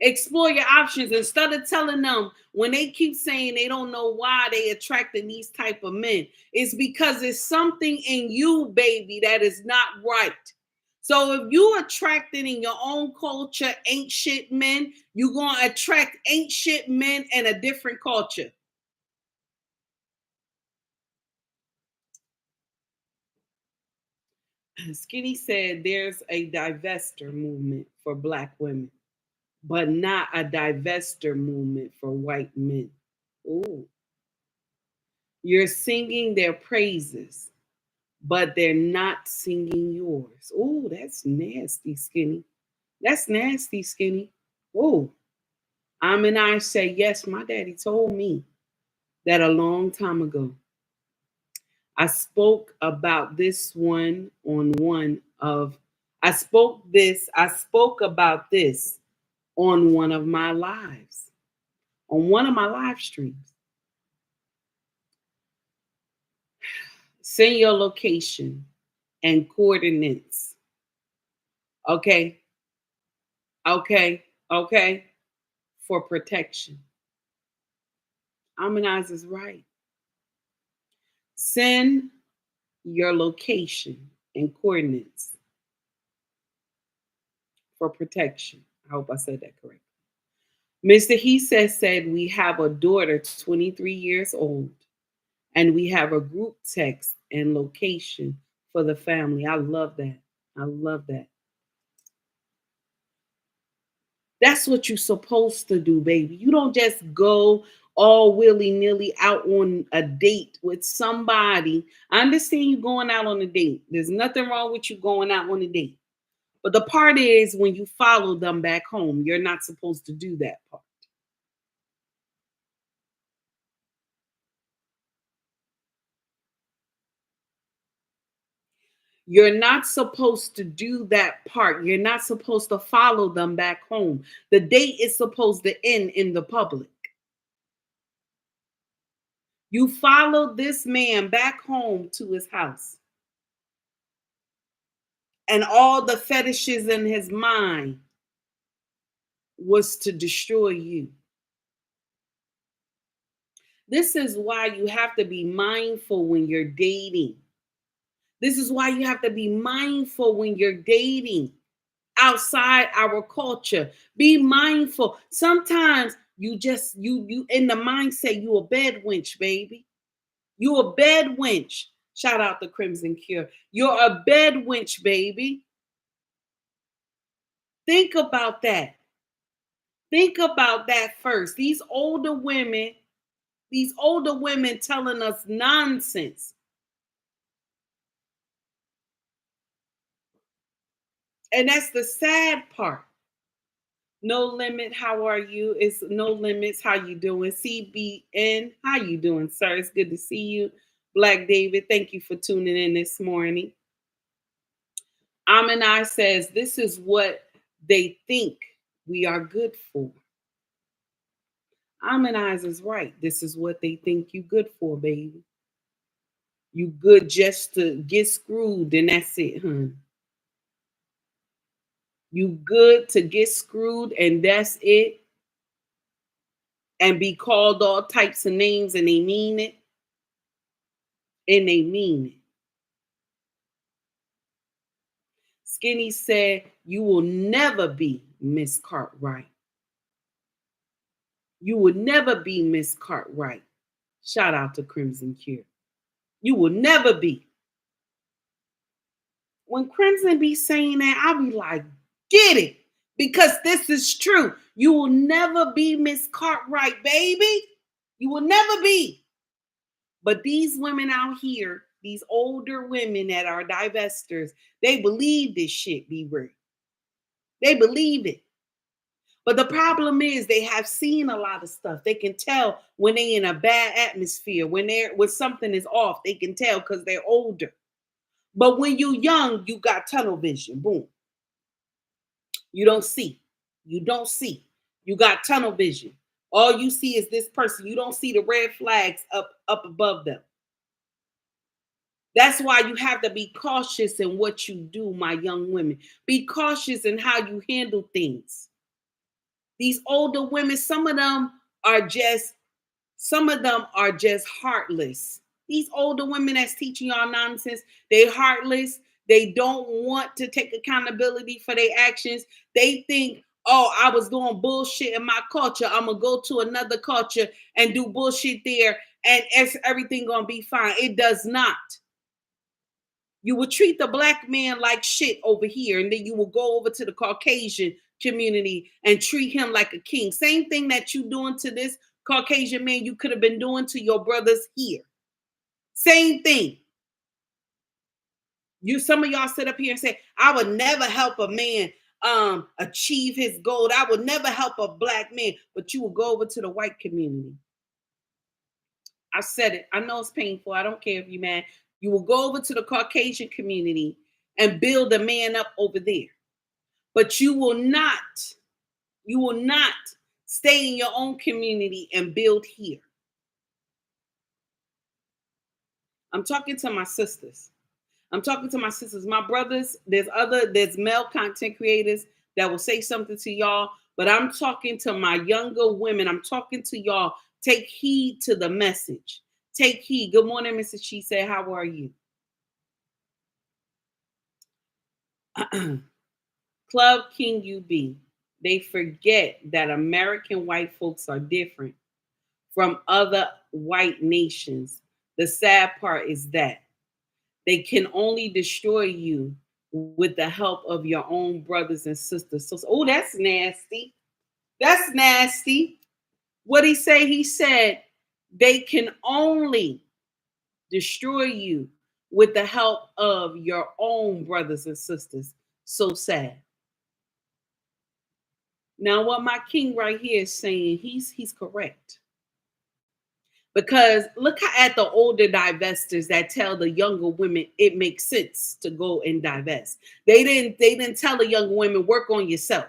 Explore your options instead of telling them when they keep saying they don't know why they attracting these type of men. It's because there's something in you, baby, that is not right. So if you attracted in your own culture ain't shit men, you're gonna attract ain't shit men in a different culture. Skinny said there's a divestor movement for black women, but not a divestor movement for white men. Ooh. You're singing their praises, but they're not singing yours. Ooh, that's nasty, Skinny. That's nasty, Skinny. Ooh. And I say, yes, my daddy told me that a long time ago. I spoke about this one on one of, I spoke about this on one of my lives, on one of my live streams. Send your location and coordinates. Okay. For protection. Amanize is right. Send your location and coordinates for protection. I hope I said that correctly. Mr. He said we have a daughter 23 years old and we have a group text and location for the family. I love that. I love that. That's what you're supposed to do, baby. You don't just go all willy-nilly out on a date with somebody. I understand you going out on a date. There's nothing wrong with you going out on a date. But the part is when you follow them back home, you're not supposed to do that part. You're not supposed to do that part. You're not supposed to follow them back home. The date is supposed to end in the public. You followed this man back home to his house. And all the fetishes in his mind was to destroy you. This is why you have to be mindful when you're dating. This is why you have to be mindful when you're dating outside our culture. Be mindful. Sometimes you in the mindset, you a bed wench, baby. You a bed wench. Shout out to Crimson Cure. You're a bed wench, baby. Think about that. Think about that first. These older women telling us nonsense. And that's the sad part. No limit, how are you? It's no limits, how you doing? CBN, how you doing, sir? It's good to see you. Black David, thank you for tuning in this morning. Aminai says, this is what they think we are good for. Aminai is right. This is what they think you good for, baby. You good just to get screwed, and that's it, hun. You good to get screwed, and that's it. And be called all types of names, and they mean it. And they mean it. Skinny said, you will never be Miss Cartwright. You will never be Miss Cartwright. Shout out to Crimson Cure. You will never be. When Crimson be saying that, I'll be like, get it. Because this is true. You will never be Miss Cartwright, baby. You will never be. But these women out here, these older women that are divestors, they believe this shit be real. They believe it. But the problem is they have seen a lot of stuff. They can tell when they're in a bad atmosphere, when something is off, they can tell because they're older. But when you're young, you got tunnel vision. Boom. You don't see. You don't see. You got tunnel vision. All you see is this person. You don't see the red flags up above them. That's why you have to be cautious in what you do, my young women. Be cautious in how you handle things. These older women, some of them are just heartless. These older women that's teaching y'all nonsense, they heartless. They don't want to take accountability for their actions. They think, oh, I was doing bullshit in my culture. I'm going to go to another culture and do bullshit there, and everything going to be fine. It does not. You will treat the black man like shit over here, and then you will go over to the Caucasian community and treat him like a king. Same thing that you doing to this Caucasian man, you could have been doing to your brothers here. Same thing. Some of y'all sit up here and say, I would never help a man achieve his goal. I would never help a black man, but you will go over to the white community. I said it. I know it's painful. I don't care if you're mad. You will go over to the Caucasian community and build a man up over there. But you will not stay in your own community and build here. I'm talking to my sisters. My brothers, there's male content creators that will say something to y'all, but I'm talking to my younger women. I'm talking to y'all. Take heed to the message. Take heed. Good morning, Mrs. She said, how are you? Club King UB. They forget that American white folks are different from other white nations. The sad part is that they can only destroy you with the help of your own brothers and sisters. So, oh, that's nasty. That's nasty. What he say? He said they can only destroy you with the help of your own brothers and sisters. So sad. Now, what my king right here is saying, he's correct. Because look at the older divestors that tell the younger women it makes sense to go and divest. They didn't tell the younger women, work on yourself.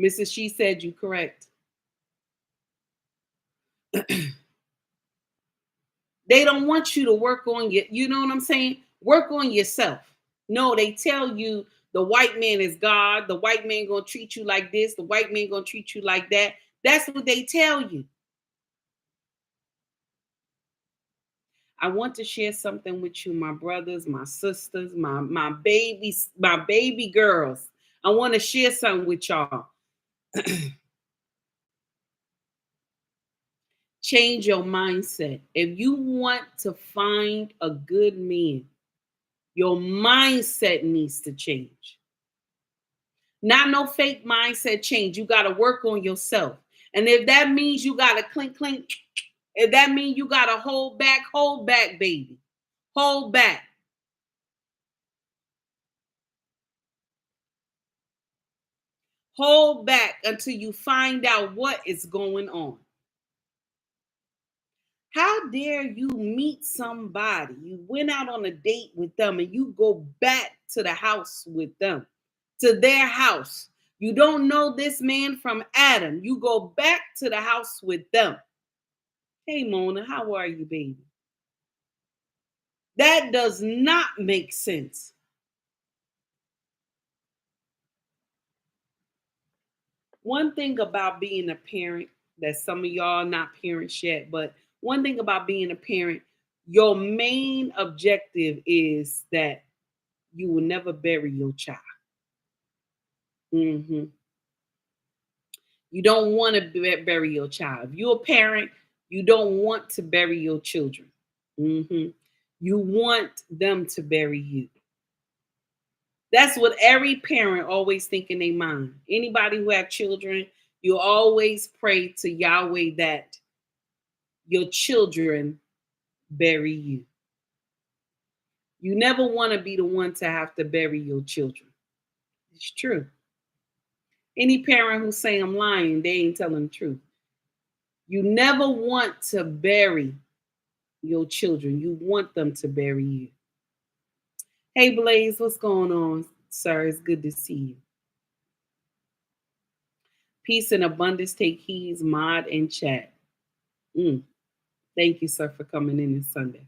Mrs. She said you correct. They don't want you to work on you know what I'm saying? Work on yourself. No, they tell you the white man is God. The white man gonna treat you like this. The white man gonna treat you like that. That's what they tell you. I want to share something with you, my brothers, my sisters, my babies, my baby girls. I want to share something with y'all. Change your mindset. If you want to find a good man, your mindset needs to change. Not no fake mindset change. You got to work on yourself. And if that means you got to clink, if that means you got to hold back, baby. Hold back. Hold back until you find out what is going on. How dare you meet somebody? You went out on a date with them and you go back to the house with them, to their house. You don't know this man from Adam. You go back to the house with them. Hey, Mona, how are you, baby? That does not make sense. One thing about being a parent, that some of y'all are not parents yet, but one thing about being a parent, your main objective is that you will never bury your child. You don't want to bury your child. If you're a parent, you don't want to bury your children. You want them to bury you. That's what every parent always think in their mind. Anybody who have children, you always pray to Yahweh that your children bury you. You never want to be the one to have to bury your children. It's true. Any parent who say I'm lying, they ain't telling the truth. You never want to bury your children. You want them to bury you. Hey, Blaze, what's going on, sir? It's good to see you. Peace and abundance. Take heed, mod, and chat. Thank you, sir, for coming in this Sunday.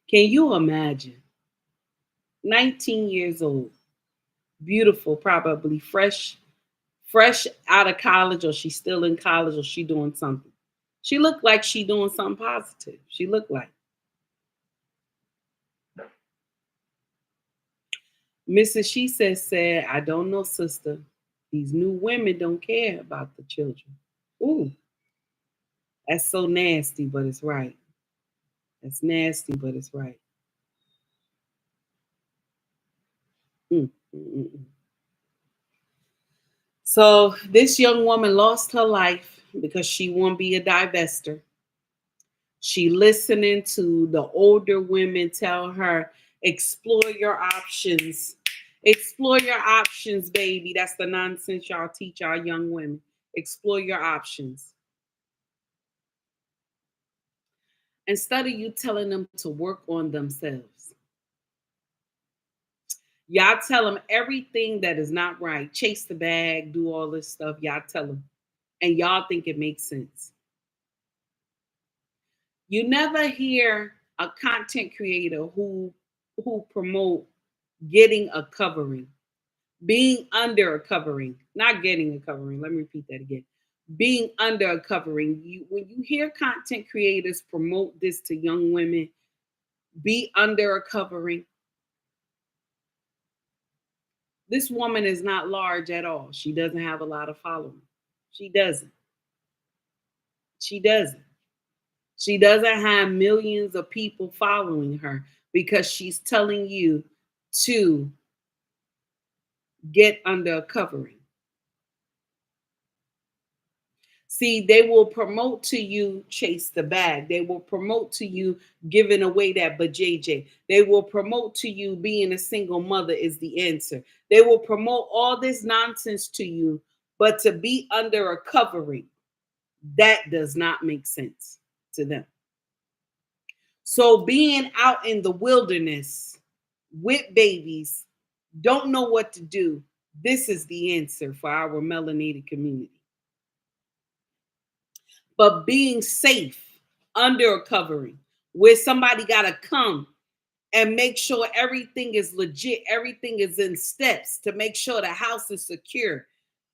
Can you imagine? 19 years old, beautiful, probably fresh out of college, or she's still in college, or she doing something. She looked like she doing something positive. She looked like. Mrs. She said, I don't know, sister. These new women don't care about the children. Ooh, that's so nasty, but it's right. That's nasty, but it's right. Mm, mm, mm, mm. So this young woman lost her life because she won't be a divestor. She listening to the older women tell her, explore your options. Explore your options, baby. That's the nonsense y'all teach our young women. Explore your options. Instead of you telling them to work on themselves. Y'all tell them everything that is not right. Chase the bag, do all this stuff. Y'all tell them. And y'all think it makes sense. You never hear a content creator who promote getting a covering, being under a covering, not getting a covering. Let me repeat that again. Being under a covering. When you hear content creators promote this to young women, be under a covering. This woman is not large at all. She doesn't have a lot of following. She doesn't. She doesn't. She doesn't have millions of people following her because she's telling you to get under a covering. See, they will promote to you chase the bag. They will promote to you giving away that BJJ. They will promote to you being a single mother is the answer. They will promote all this nonsense to you, but to be under a covering, that does not make sense to them. So being out in the wilderness with babies, don't know what to do, this is the answer for our melanated community. But being safe under a covering where somebody got to come and make sure everything is legit, everything is in steps to make sure the house is secure.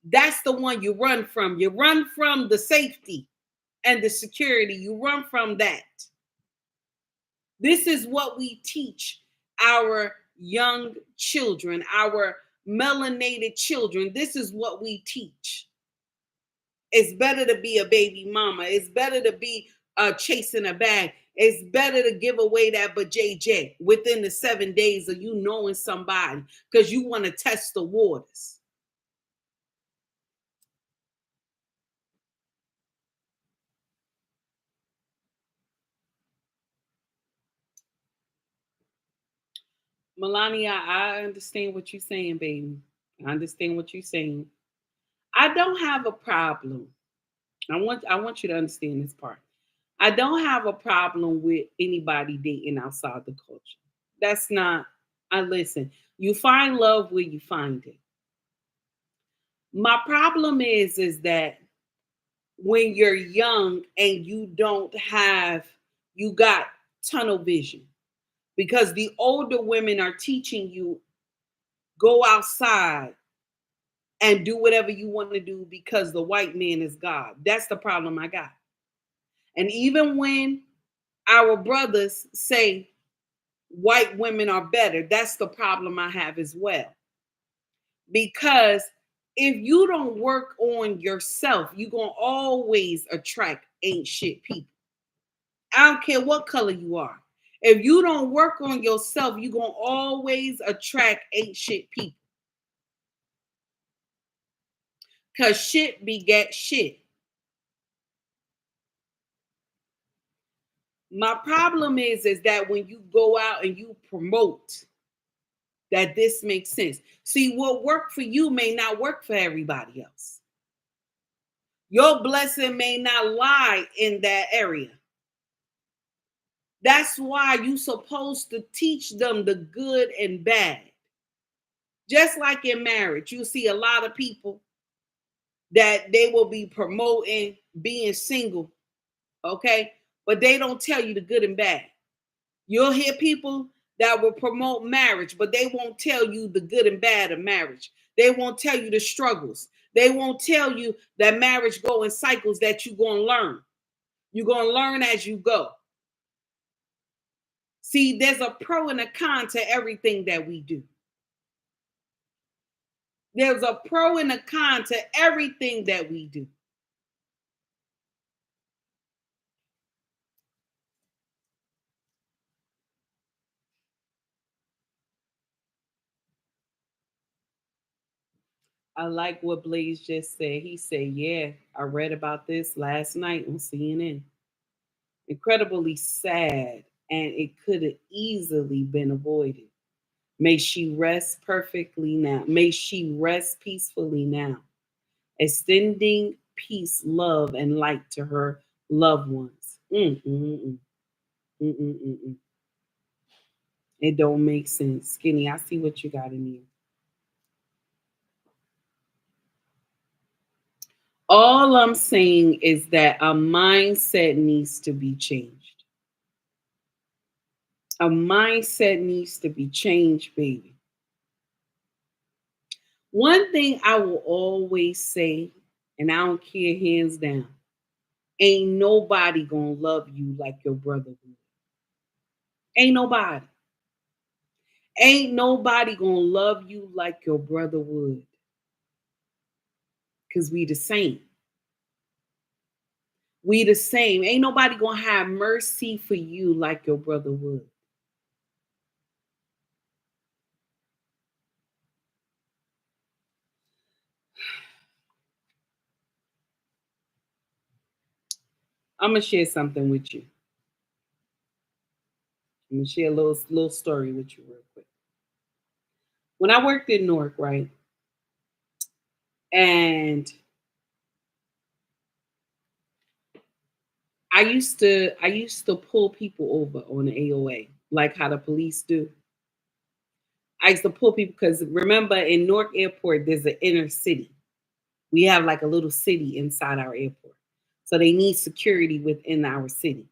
That's the one you run from. You run from the safety and the security. You run from that. This is what we teach our young children, our melanated children. This is what we teach. It's better to be a baby mama. It's better to be chasing a bag. It's better to give away that BJJ within the 7 days of you knowing somebody because you want to test the waters. Melania, I understand what you're saying, baby. I understand what you're saying. I don't have a problem. I want you to understand this part. I don't have a problem with anybody dating outside the culture. That's not, listen, you find love where you find it. My problem is that when you're young and you got tunnel vision because the older women are teaching you go outside and do whatever you want to do because the white man is God. That's the problem I got. And even when our brothers say white women are better, that's the problem I have as well. Because if you don't work on yourself, you're going to always attract ain't shit people. I don't care what color you are. If you don't work on yourself, you're going to always attract ain't shit people. Because shit beget shit. My problem is that when you go out and you promote that this makes sense. See, what worked for you may not work for everybody else. Your blessing may not lie in that area. That's why you're supposed to teach them the good and bad. Just like in marriage, you see a lot of people that they will be promoting being single, okay? But they don't tell you the good and bad. You'll hear people that will promote marriage, but they won't tell you the good and bad of marriage. They won't tell you the struggles. They won't tell you that marriage go in cycles that you're going to learn. You're going to learn as you go. See, there's a pro and a con to everything that we do. There's a pro and a con to everything that we do. I like what Blaze just said. He said, yeah, I read about this last night on CNN. Incredibly sad, and it could have easily been avoided. May she rest perfectly now. May she rest peacefully now. Extending peace, love, and light to her loved ones. It don't make sense. Skinny, I see what you got in here. All I'm saying is that a mindset needs to be changed. A mindset needs to be changed, baby. One thing I will always say, and I don't care hands down, ain't nobody gonna love you like your brother would. Ain't nobody. Ain't nobody gonna love you like your brother would. Because we the same. We the same. Ain't nobody gonna have mercy for you like your brother would. I'm gonna share something with you. I'm gonna share a little story with you real quick. When I worked in Newark, right? And I used to pull people over on the AOA, like how the police do. I used to pull people because remember in Newark Airport, there's an inner city. We have like a little city inside our airport. So they need security within our city.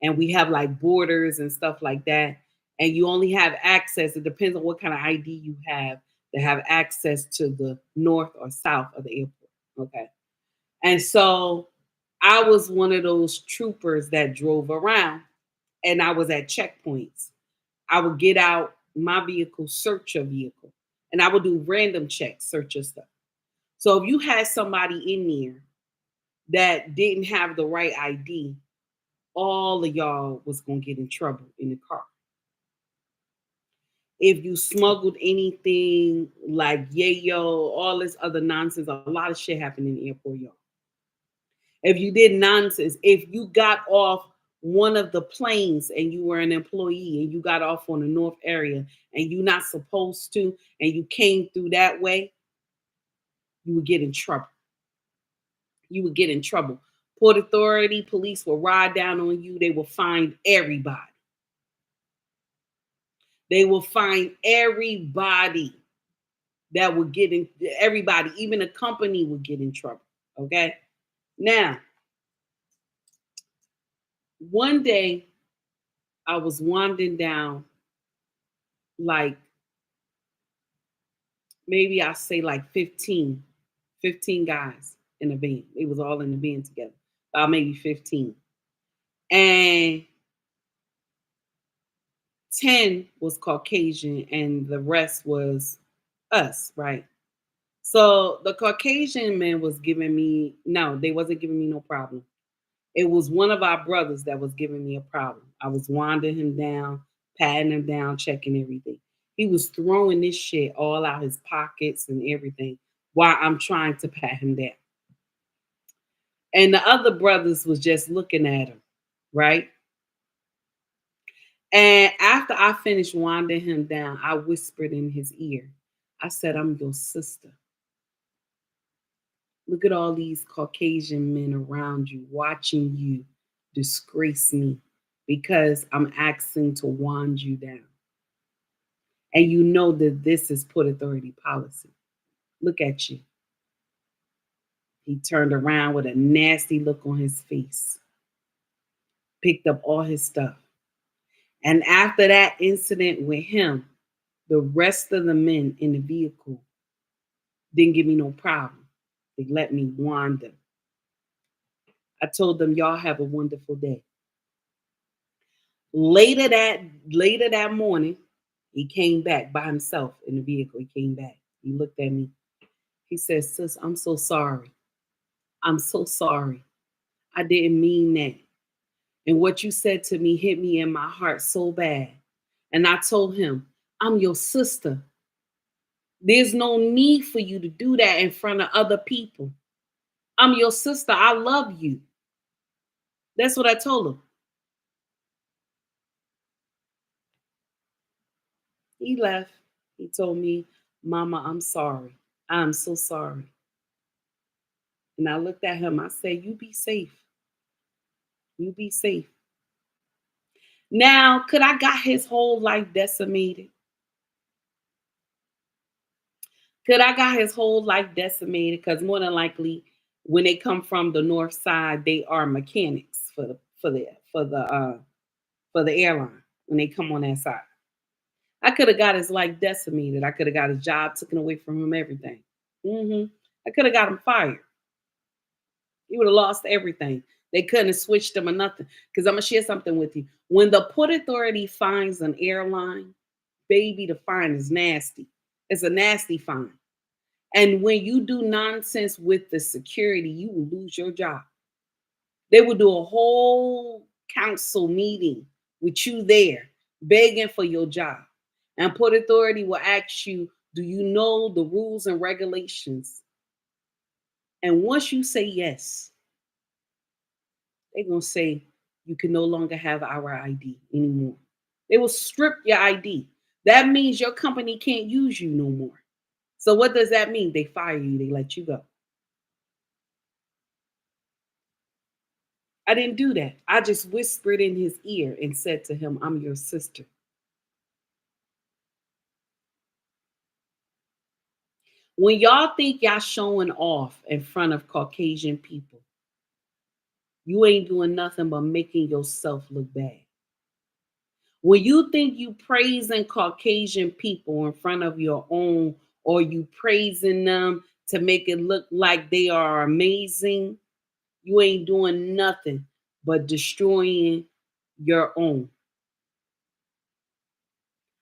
And we have like borders and stuff like that. And you only have access, it depends on what kind of ID you have to have access to the north or south of the airport. Okay. And so I was one of those troopers that drove around and I was at checkpoints. I would get out my vehicle, search a vehicle, and I would do random checks, search your stuff. So if you had somebody in there that didn't have the right ID, all of y'all was going to get in trouble in the car. If you smuggled anything like yayo, all this other nonsense, a lot of shit happened in the airport, y'all. If you did nonsense, if you got off one of the planes and you were an employee and you got off on the north area and you're not supposed to, and you came through that way, you would get in trouble. You would get in trouble. Port Authority, police will ride down on you. They will find everybody. They will find everybody that would get in, everybody, even a company would get in trouble. Okay. Now, one day I was wandering down, like maybe I say like 15 guys in a van. They was all in the van together, about maybe 15. And 10 was Caucasian and the rest was us, right? So the Caucasian man was giving me, no, they wasn't giving me no problem. It was one of our brothers that was giving me a problem. I was wanding him down, patting him down, checking everything. He was throwing this shit all out his pockets and everything while I'm trying to pat him down. And the other brothers was just looking at him, right? And after I finished winding him down, I whispered in his ear. I said, I'm your sister. Look at all these Caucasian men around you watching you disgrace me because I'm asking to wind you down. And you know that this is Port Authority policy. Look at you. He turned around with a nasty look on his face, picked up all his stuff. And after that incident with him, the rest of the men in the vehicle didn't give me no problem. They let me wander. I told them, y'all have a wonderful day. Later that morning, he came back by himself in the vehicle. He came back. He looked at me. He said, sis, I'm so sorry. I'm so sorry. I didn't mean that. And what you said to me hit me in my heart so bad. And I told him, I'm your sister. There's no need for you to do that in front of other people. I'm your sister. I love you. That's what I told him. He left. He told me, Mama, I'm sorry. I'm so sorry. And I looked at him. I said, you be safe. You be safe. Now, could I got his whole life decimated? Could I got his whole life decimated? Because more than likely, when they come from the north side, they are mechanics for the airline when they come on that side. I could have got his life decimated. I could have got his job taken away from him, everything. I could have got him fired. He would have lost everything. They couldn't have switched him or nothing. Because I'm going to share something with you. When the Port Authority fines an airline, baby, the fine is nasty. It's a nasty fine. And when you do nonsense with the security, you will lose your job. They will do a whole council meeting with you there, begging for your job. And Port Authority will ask you, do you know the rules and regulations? And once you say yes, they're going to say, you can no longer have our ID anymore. They will strip your ID. That means your company can't use you no more. So what does that mean? They fire you. They let you go. I didn't do that. I just whispered in his ear and said to him, I'm your sister. When y'all think y'all showing off in front of Caucasian people, you ain't doing nothing but making yourself look bad. When you think you praising Caucasian people in front of your own, or you praising them to make it look like they are amazing, you ain't doing nothing but destroying your own.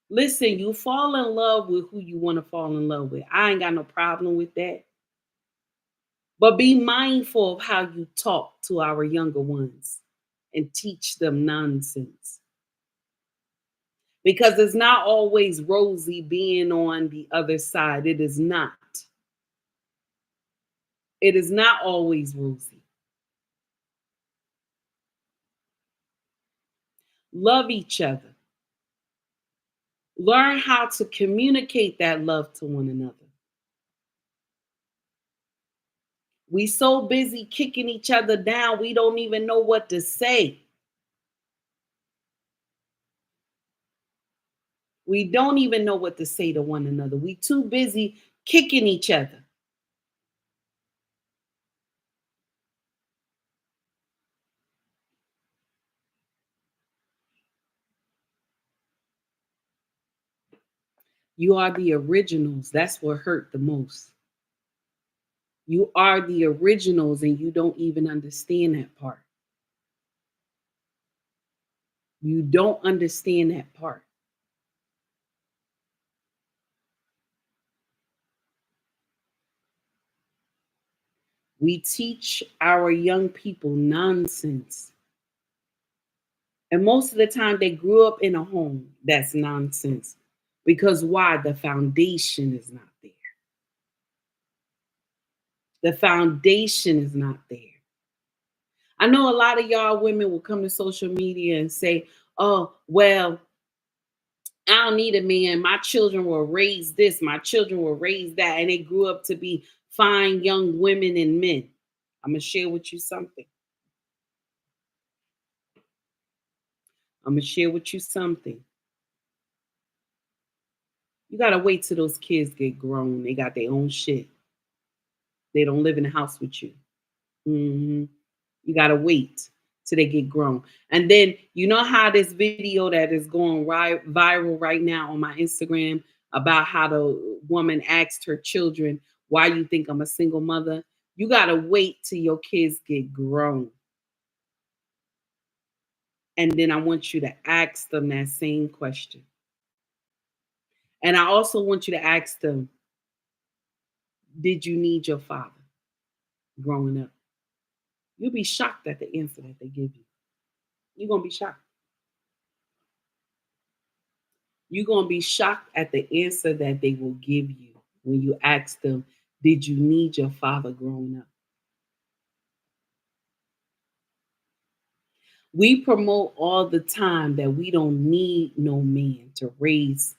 Listen, you fall in love with who you want to fall in love with. I ain't got no problem with that. But be mindful of how you talk to our younger ones and teach them nonsense. Because it's not always rosy being on the other side. It is not. It is not always rosy. Love each other. Learn how to communicate that love to one another. We so busy kicking each other down, we don't even know what to say. We don't even know what to say to one another. We too busy kicking each other. You are the originals. That's what hurt the most. You are the originals and you don't even understand that part. You don't understand that part. We teach our young people nonsense. And most of the time they grew up in a home that's nonsense. Because why? The foundation is not there. The foundation is not there. I know a lot of y'all women will come to social media and say, oh, well, I don't need a man. My children were raised this. My children were raised that. And they grew up to be fine young women and men. I'm going to share with you something. You got to wait till those kids get grown. They got their own shit. They don't live in the house with you. You got to wait till they get grown. And then you know how this video that is going viral right now on my Instagram about how the woman asked her children, why you think I'm a single mother? You got to wait till your kids get grown. And then I want you to ask them that same question. And I also want you to ask them, did you need your father growing up? You'll be shocked at the answer that they give you. You're going to be shocked. You're going to be shocked at the answer that they will give you when you ask them, did you need your father growing up? We promote all the time that we don't need no man to raise.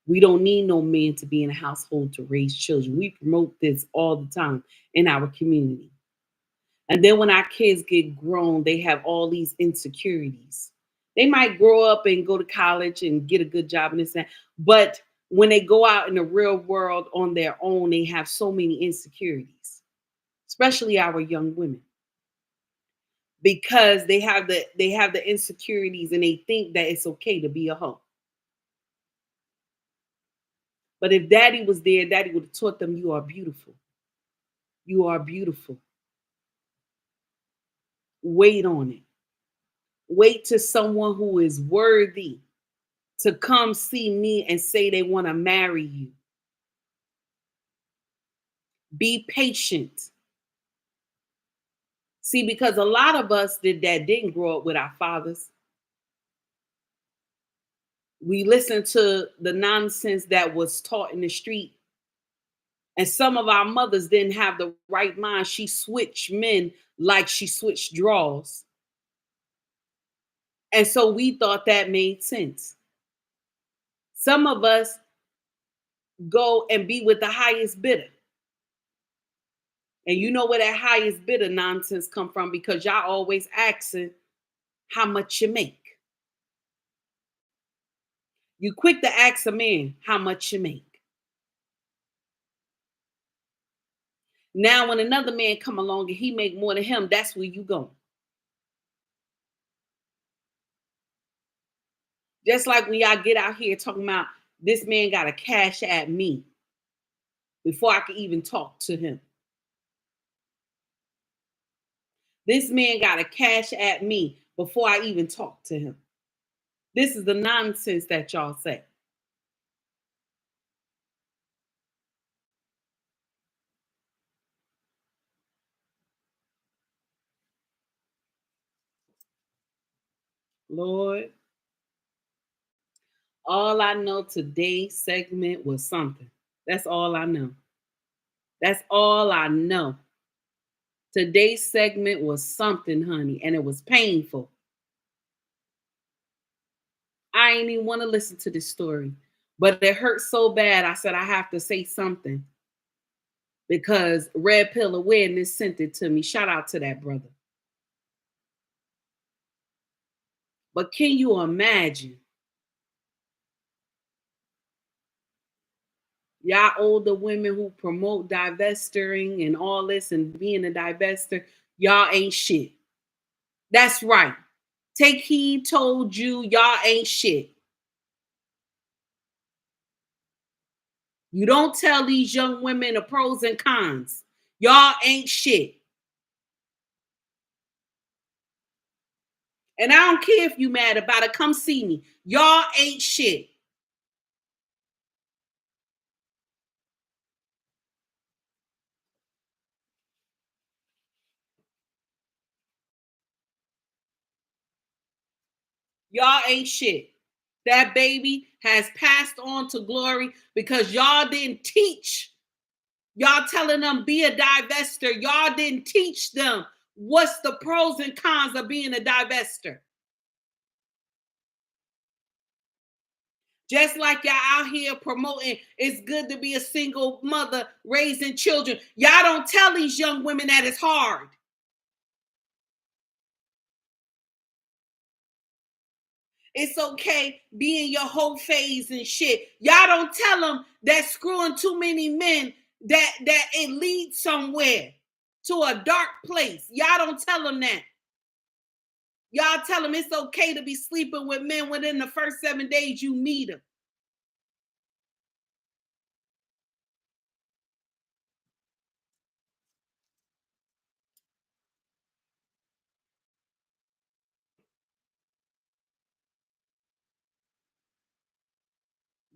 We don't need no man to be in a household to raise children. We promote this all the time in our community. And then when our kids get grown, they have all these insecurities. They might grow up and go to college and get a good job and this and that. But when they go out in the real world on their own, they have so many insecurities, especially our young women. Because they have the insecurities and they think that it's okay to be a hoe. But if daddy was there, daddy would have taught them you are beautiful. You are beautiful. Wait on it. Wait till someone who is worthy to come see me and say they want to marry you. Be patient. See, because a lot of us that didn't grow up with our fathers. We listened to the nonsense that was taught in the street. And some of our mothers didn't have the right mind. She switched men like she switched drawers. And so we thought that made sense. Some of us go and be with the highest bidder. And you know where that highest bidder nonsense come from, because y'all always asking how much you make. You quick to ask a man how much you make. Now when another man come along and he make more than him, that's where you go. Just like when y'all get out here talking about this man got to cash at me before I can even talk to him. This man got to cash at me before I even talk to him. This is the nonsense that y'all say. Lord, all I know today's segment was something. That's all I know. That's all I know. Today's segment was something, honey, and it was painful. I ain't even want to listen to this story, but it hurt so bad. I said, I have to say something because Red Pill Awareness sent it to me. Shout out to that brother. But can you imagine? Y'all older women who promote divesting and all this and being a divestor, y'all ain't shit. That's right. Take Heed told you y'all ain't shit. You don't tell these young women the pros and cons. Y'all ain't shit. And I don't care if you mad about it. Come see me. Y'all ain't shit. Y'all ain't shit. That baby has passed on to glory because y'all didn't teach. Y'all telling them be a divestor. Y'all didn't teach them what's the pros and cons of being a divestor. Just like y'all out here promoting it's good to be a single mother raising children. Y'all don't tell these young women that it's hard. It's okay being your whole phase and shit. Y'all don't tell them that screwing too many men that it leads somewhere to a dark place. Y'all don't tell them that. Y'all tell them it's okay to be sleeping with men within the first 7 days you meet them.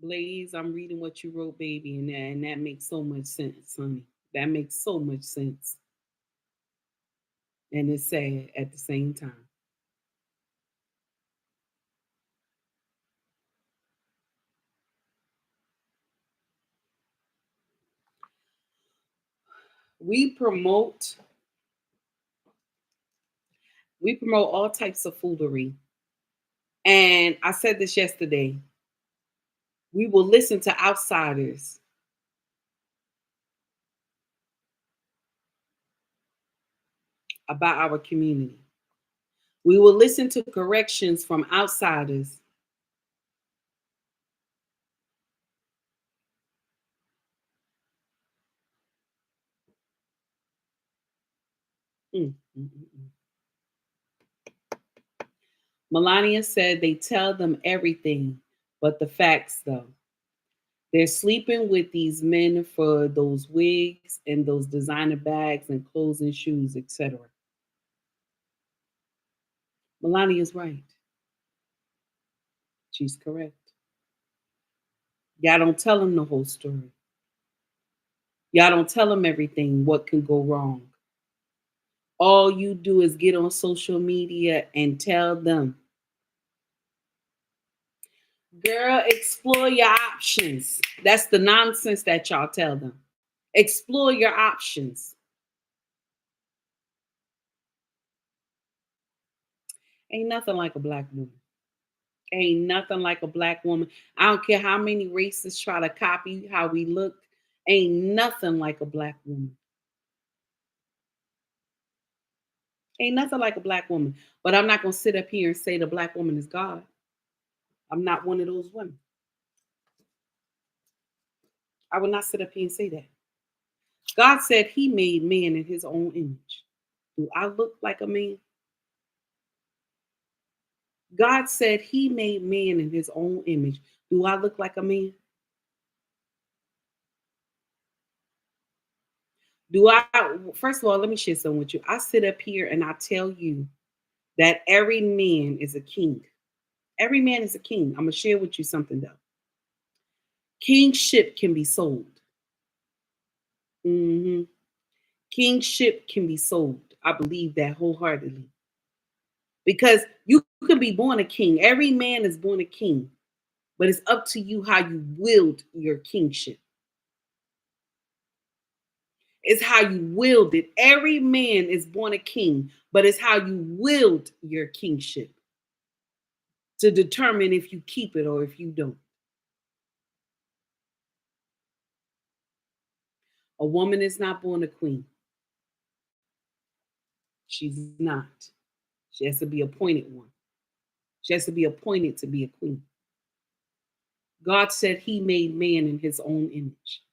Blaze, I'm reading what you wrote, baby, and that makes so much sense, honey. That makes so much sense. And it's sad at the same time. We promote all types of foolery. And I said this yesterday. We will listen to outsiders about our community. We will listen to corrections from outsiders Melania said they tell them everything but the facts, though. They're sleeping with these men for those wigs and those designer bags and clothes and shoes, etc. Melania's right. She's correct. Y'all don't tell them the whole story. Y'all don't tell them everything, what can go wrong. All you do is get on social media and tell them, girl, explore your options. That's the nonsense that y'all tell them. Explore your options. Ain't nothing like a black woman. Ain't nothing like a black woman. I don't care how many races try to copy how we look. Ain't nothing like a black woman. Ain't nothing like a black woman. But I'm not going to sit up here and say the black woman is God. I'm not one of those women. I will not sit up here and say that. God said he made man in his own image. Do I look like a man? God said he made man in his own image. Do I look like a man? First of all, let me share something with you. I sit up here and I tell you that every man is a king. Every man is a king. I'm going to share with you something though. Kingship can be sold. Kingship can be sold. I believe that wholeheartedly. Because you can be born a king. Every man is born a king. But it's up to you how you wield your kingship. It's how you wield it. Every man is born a king, but it's how you wield your kingship to determine if you keep it or if you don't. A woman is not born a queen. She's not. She has to be appointed one. She has to be appointed to be a queen. God said he made man in his own image.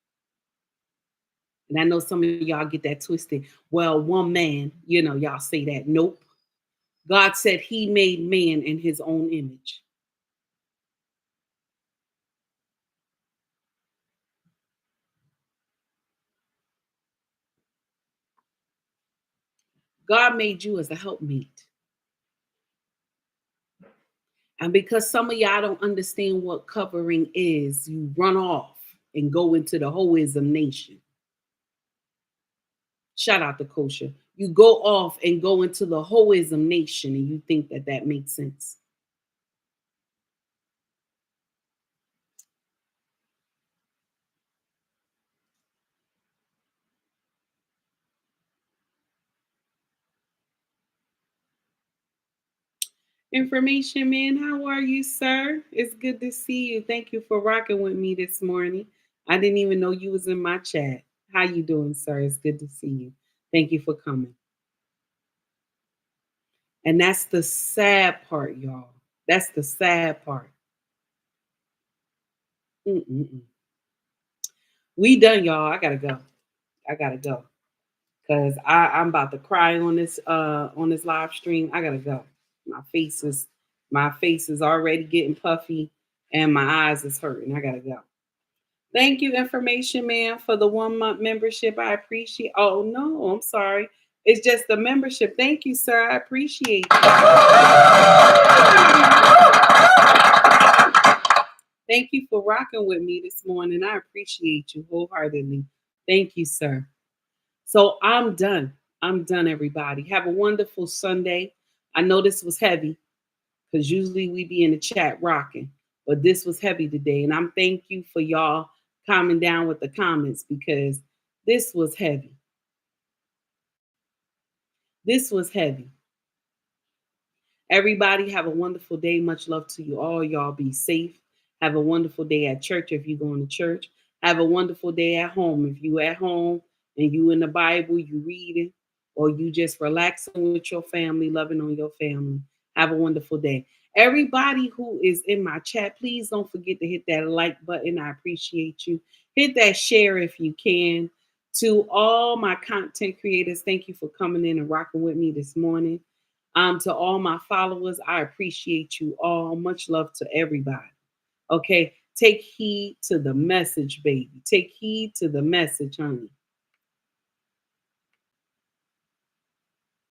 And I know some of y'all get that twisted. Well, one man, y'all say that. Nope. God said he made man in his own image. God made you as a helpmate. And because some of y'all don't understand what covering is, you run off and go into the hoism nation. Shout out to Kosha. You go off and go into the hoism nation and you think that makes sense. Information man, how are you, sir? It's good to see you. Thank you for rocking with me this morning. I didn't even know you was in my chat. How you doing, sir? It's good to see you. Thank you for coming. And that's the sad part, y'all. That's the sad part. We done, y'all. I gotta go. Cause I'm about to cry on this live stream. I gotta go. My face is already getting puffy and my eyes is hurting. I gotta go. Thank you, Information Man, for the 1 month membership. I appreciate. Oh no, I'm sorry. It's just the membership. Thank you, sir. I appreciate you. Thank you for rocking with me this morning. I appreciate you wholeheartedly. Thank you, sir. So I'm done. I'm done, everybody. Have a wonderful Sunday. I know this was heavy because usually we be in the chat rocking, but this was heavy today. And I'm thank you for y'all calming down with the comments because this was heavy. This was heavy. Everybody have a wonderful day. Much love to you all. Y'all be safe. Have a wonderful day at church if you're going to church. Have a wonderful day at home. If you at home and you in the Bible, you reading, or you just relaxing with your family, loving on your family. Have a wonderful day. Everybody who is in my chat, please don't forget to hit that like button. I appreciate you. Hit that share if you can. To all my content creators, thank you for coming in and rocking with me this morning. To all my followers, I appreciate you all. Much love to everybody. Okay, take heed to the message, baby. Take heed to the message, honey.